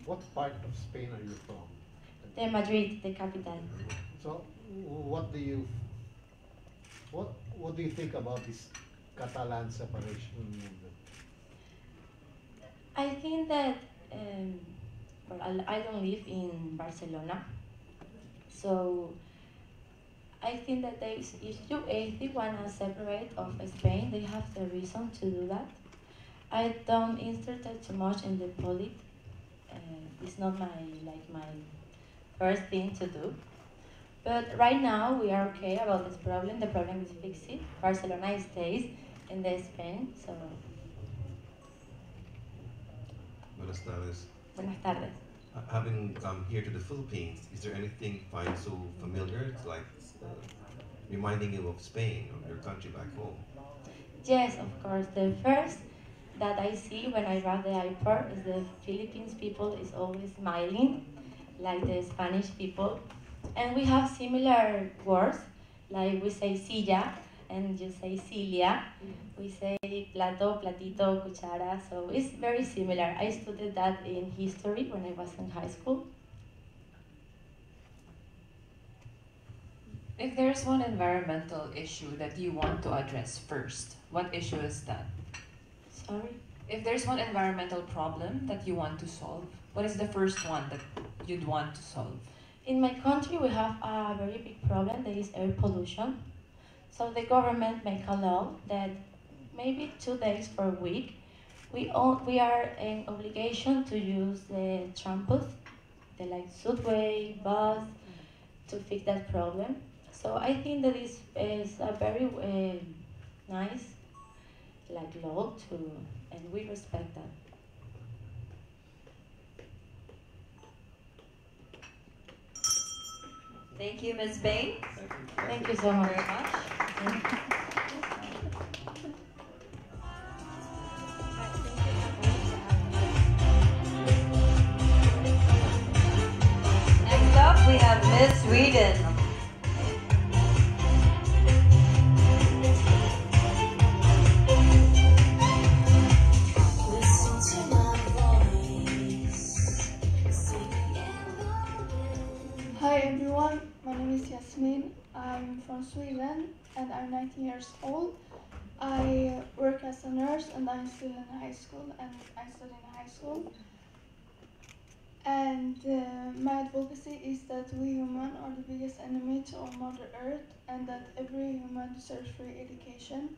What part of Spain are you from? The Madrid, the capital. So, what do you what do you think about this Catalan separation movement? I think that, well, I don't live in Barcelona, so I think that if they want to separate of Spain, they have the reason to do that. I don't interested too much in the politics. It's not my first thing to do. But right now we are okay about this problem. The problem is fixed. Barcelona stays in the Spain, so. Buenas tardes. Buenas tardes. Having come here to the Philippines, is there anything you find so familiar? It's like reminding you of Spain, of your country back home. Yes, of course. The first that I see when I arrive at the airport is the Philippines people is always smiling, like the Spanish people. And we have similar words, like we say silla, and you say cilia. We say plato, platito, cuchara, so it's very similar. I studied that in history when I was in high school. If there's one environmental issue that you want to address first, what issue is that? Sorry? If there's one environmental problem that you want to solve, what is the first one that you'd want to solve? In my country, we have a very big problem, that is air pollution. So the government make a law that maybe 2 days per week, we are in obligation to use the trampoline, the like subway, bus, to fix that problem. So I think that is a very nice like law to, and we respect that. Thank you, Ms. Bain. Thank you so much. Very much. Next up, we have Miss Sweden. Hi everyone, my name is Yasmin. I'm from Sweden and I'm 19 years old. I work as a nurse and I'm still in high school and I study in high school. And my advocacy is that we humans are the biggest enemy to our Mother Earth and that every human deserves free education.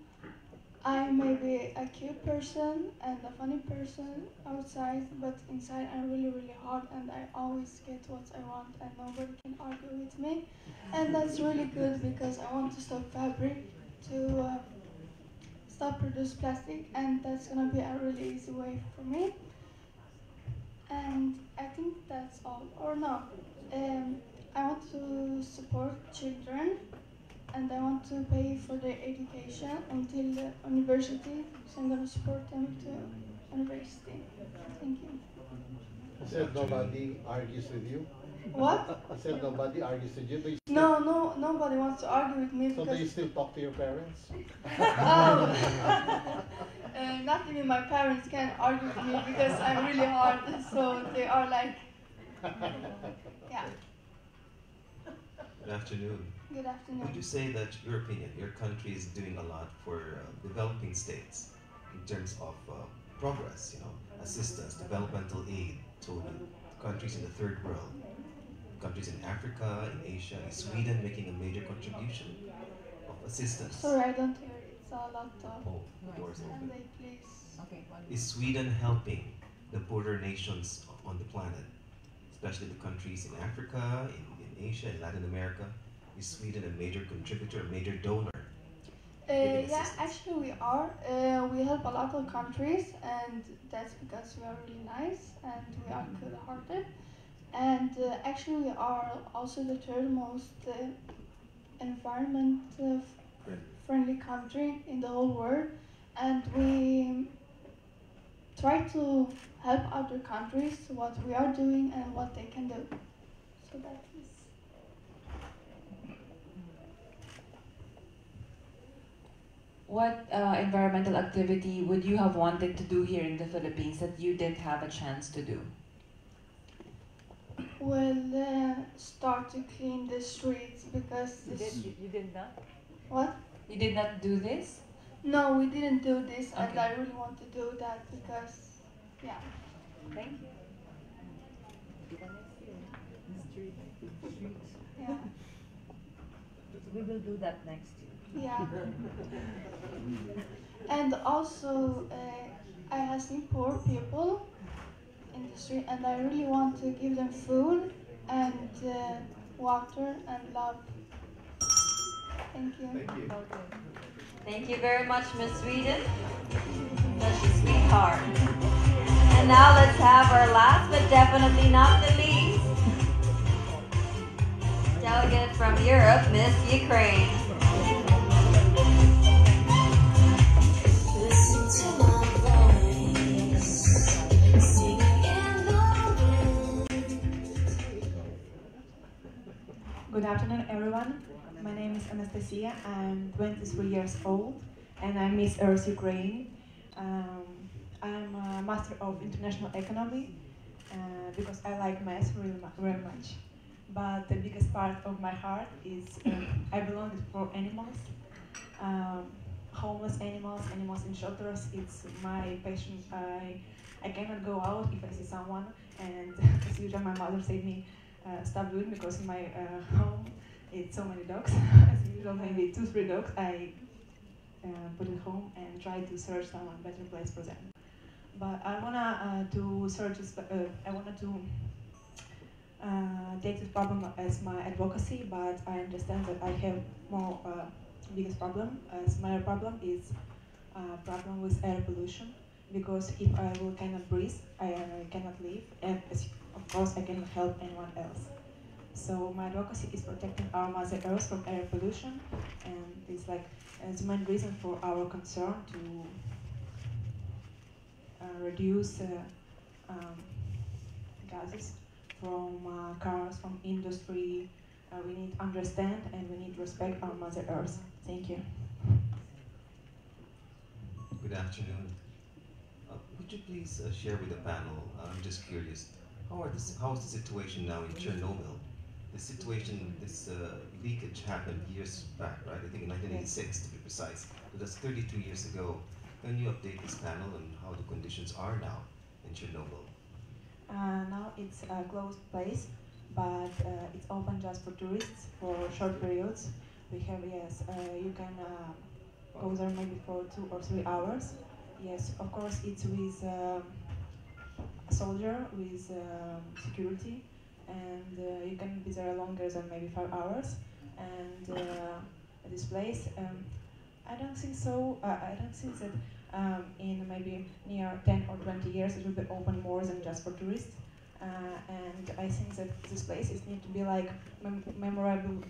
I may be a cute person and a funny person outside, but inside I'm really, really hard and I always get what I want and nobody can argue with me. And that's really good because I want to stop fabric, to stop produce plastic, and that's gonna be a really easy way for me. And I think that's all, or no. I want to support children and I want to pay for their education until the university, so I'm going to support them to university. Thank you. You said nobody argues with you? What? I said nobody argues with you? No, nobody wants to argue with me So because... do you still talk to your parents? Not even my parents can argue with me because I'm really hard, so they are like... Yeah. Good afternoon. Good afternoon. Would you say that your opinion, your country is doing a lot for developing states in terms of progress, assistance, developmental aid to countries in the third world, countries in Africa, in Asia, is Sweden making a major contribution of assistance? Sorry, I don't hear it. It's a lot of... Oh, the door's open. Can they please... Okay. Is Sweden helping the poorer nations on the planet, especially the countries in Africa, in Asia, in Latin America? Is Sweden a major contributor, a major donor? Yeah, actually we are. We help a lot of countries and that's because we are really nice and we are good-hearted. And actually we are also the third most environment friendly country in the whole world. And we try to help other countries what we are doing and what they can do. So that is... What environmental activity would you have wanted to do here in the Philippines that you didn't have a chance to do? Well, start to clean the streets because... You did not? What? You did not do this? No, we didn't do this and Okay. I really want to do that because, yeah. Thank you. Yeah. We will do that next year. Yeah. And also, I have seen poor people in the street and I really want to give them food and water and love. Thank you. Thank you. Thank you very much, Miss Sweden. Such a sweetheart. And now let's have our last but definitely not the least delegate from Europe, Miss Ukraine. Good afternoon, everyone. My name is Anastasia. I'm 23 years old, and I'm Miss Earth Ukraine. I'm a Master of International Economy because I like math very much. But the biggest part of my heart is I belong for animals. homeless animals, animals in shelters. It's my passion. I cannot go out if I see someone, and as usual, my mother said me stop doing because in my home it's so many dogs. As usual, maybe 2-3 dogs. I put it home and try to search someone better place for them. But I wanna to search. I wanted to take this problem as my advocacy, but I understand that I have more biggest problem. As my problem is problem with air pollution, because if I will cannot breathe, I cannot live, and of course I cannot help anyone else. So my advocacy is protecting our Mother Earth from air pollution, and it's like the main reason for our concern to reduce gases from cars, from industry. We need to understand and we need to respect our Mother Earth. Thank you. Good afternoon. Would you please share with the panel, I'm just curious, how is the situation now in Chernobyl? The situation, this leakage happened years back, right? I think in 1986 to be precise. So that's 32 years ago. Can you update this panel on how the conditions are now in Chernobyl? Now it's a closed place, but it's open just for tourists for short periods. We have, yes, you can go there maybe for 2 or 3 hours. Yes, of course it's with a soldier, with security, and you can be there longer than maybe 5 hours. And this place, I don't think so. I don't think that in maybe near 10 or 20 years it will be open more than just for tourists. And I think that this place is need to be like memorable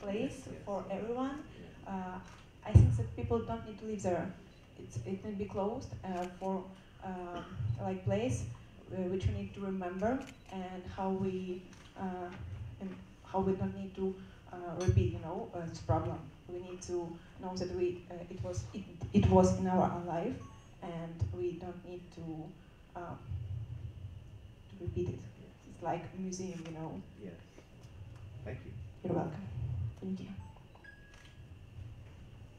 place for everyone. I think that people don't need to live there. It can be closed for like place which we need to remember, and how we don't need to repeat, this problem. We need to know that it was in our life, and we don't need to repeat it. It's like a museum, Yes. Thank you. You're welcome. Thank you.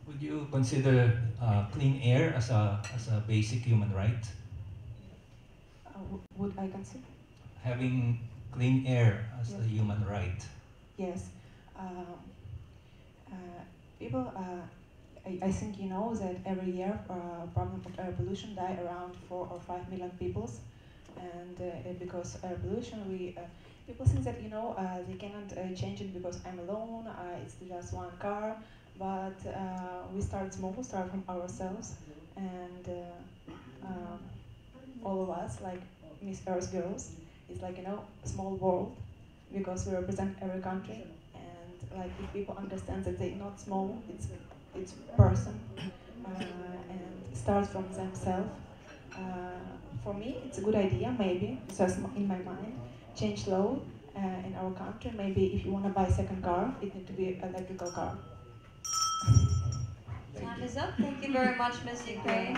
Would you consider clean air as a basic human right? Would I consider? Having clean air as Yes. a human right. Yes. People, I think you know that every year problem of air pollution die around 4 or 5 million people, and because air pollution, people think that they cannot change it because I'm alone. It's just one car, but we start small, start from ourselves, and all of us, like Miss Earth Girls, it's like a small world, because we represent every country. Like if people understand that they're not small, it's person, and start from themselves. For me, it's a good idea. Maybe it's just in my mind. Change law in our country. Maybe if you want to buy a second car, it needs to be an electrical car. Time is up. Thank you very much, Ms. Ukraine.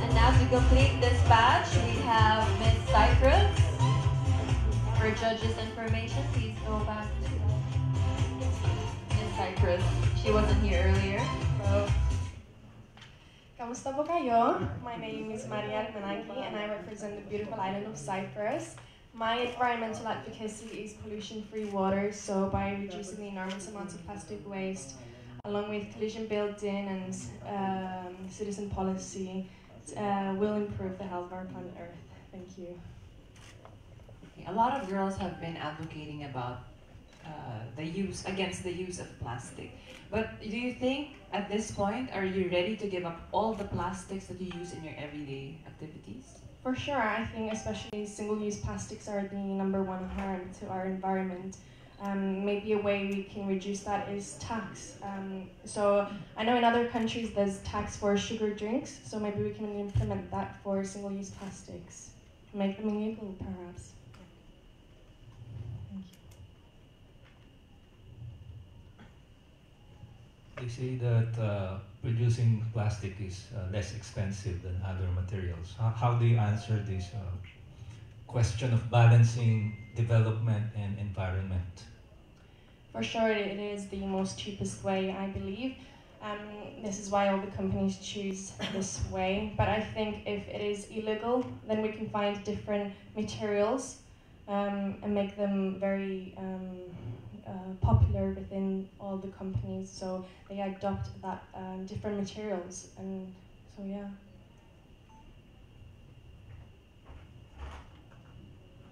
And now to complete this batch, we have Ms. Cyprus. For judges' information, please go back to Ms. Cyprus. She wasn't here earlier. So. Kamusta po kayo? My name is Maria Managi and I represent the beautiful island of Cyprus. My environmental advocacy is pollution-free water, so by reducing the enormous amounts of plastic waste, along with collision building and citizen policy, will improve the health of our planet Earth. Thank you. A lot of girls have been advocating about against the use of plastic. But do you think at this point, are you ready to give up all the plastics that you use in your everyday activities? For sure, I think especially single-use plastics are the #1 harm to our environment. Maybe a way we can reduce that is tax. So I know in other countries there's tax for sugar drinks, so maybe we can implement that for single-use plastics. Make them illegal, perhaps. They say that producing plastic is less expensive than other materials. How do you answer this question of balancing development and environment? For sure, it is the most cheapest way, I believe. This is why all the companies choose this way. But I think if it is illegal, then we can find different materials and make them very popular within all the companies. So they adopt that different materials, and so yeah.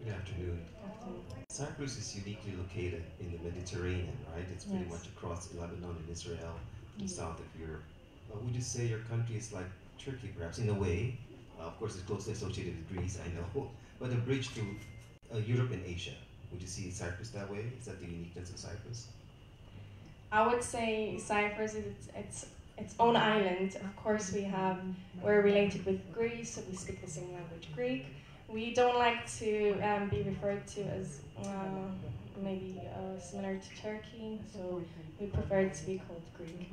Good afternoon. Cyprus is uniquely located in the Mediterranean, right? It's pretty much across Lebanon and Israel, and south of Europe. Would you say your country is like Turkey, perhaps, in a way? Of course, it's closely associated with Greece, I know, but a bridge to Europe and Asia. Would you see Cyprus that way? Is that the uniqueness of Cyprus? I would say Cyprus is its own island. Of course, we're related with Greece, so we speak the same language, Greek. We don't like to be referred to as maybe similar to Turkey, so we prefer to be called Greek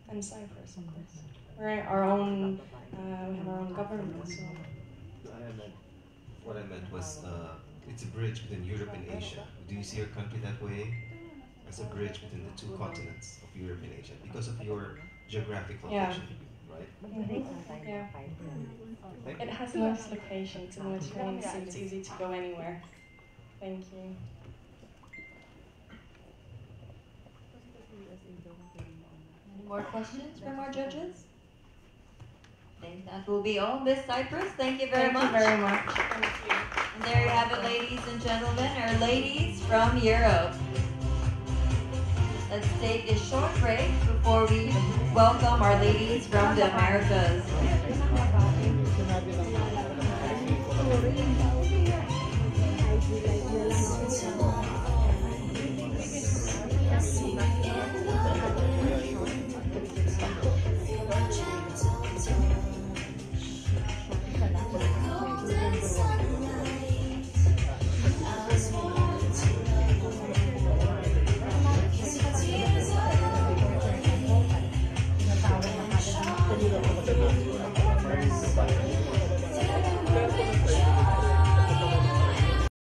and Cyprus, of course. We're our own. We have our own government, so. What I meant was, it's a bridge between Europe and Asia. Do you see your country that way? As a bridge between the two continents of Europe and Asia, because of your geographic location, right? Mm-hmm. Yeah. It has nice locations in the Mediterranean, so it's easy to go anywhere. Thank you. Any more questions from our judges? I think that will be all. Miss Cyprus, thank you very much. Thank you very much. Thank you. And there you have it, ladies and gentlemen, our ladies from Europe. Let's take a short break before we welcome our ladies from the Americas. Thank you.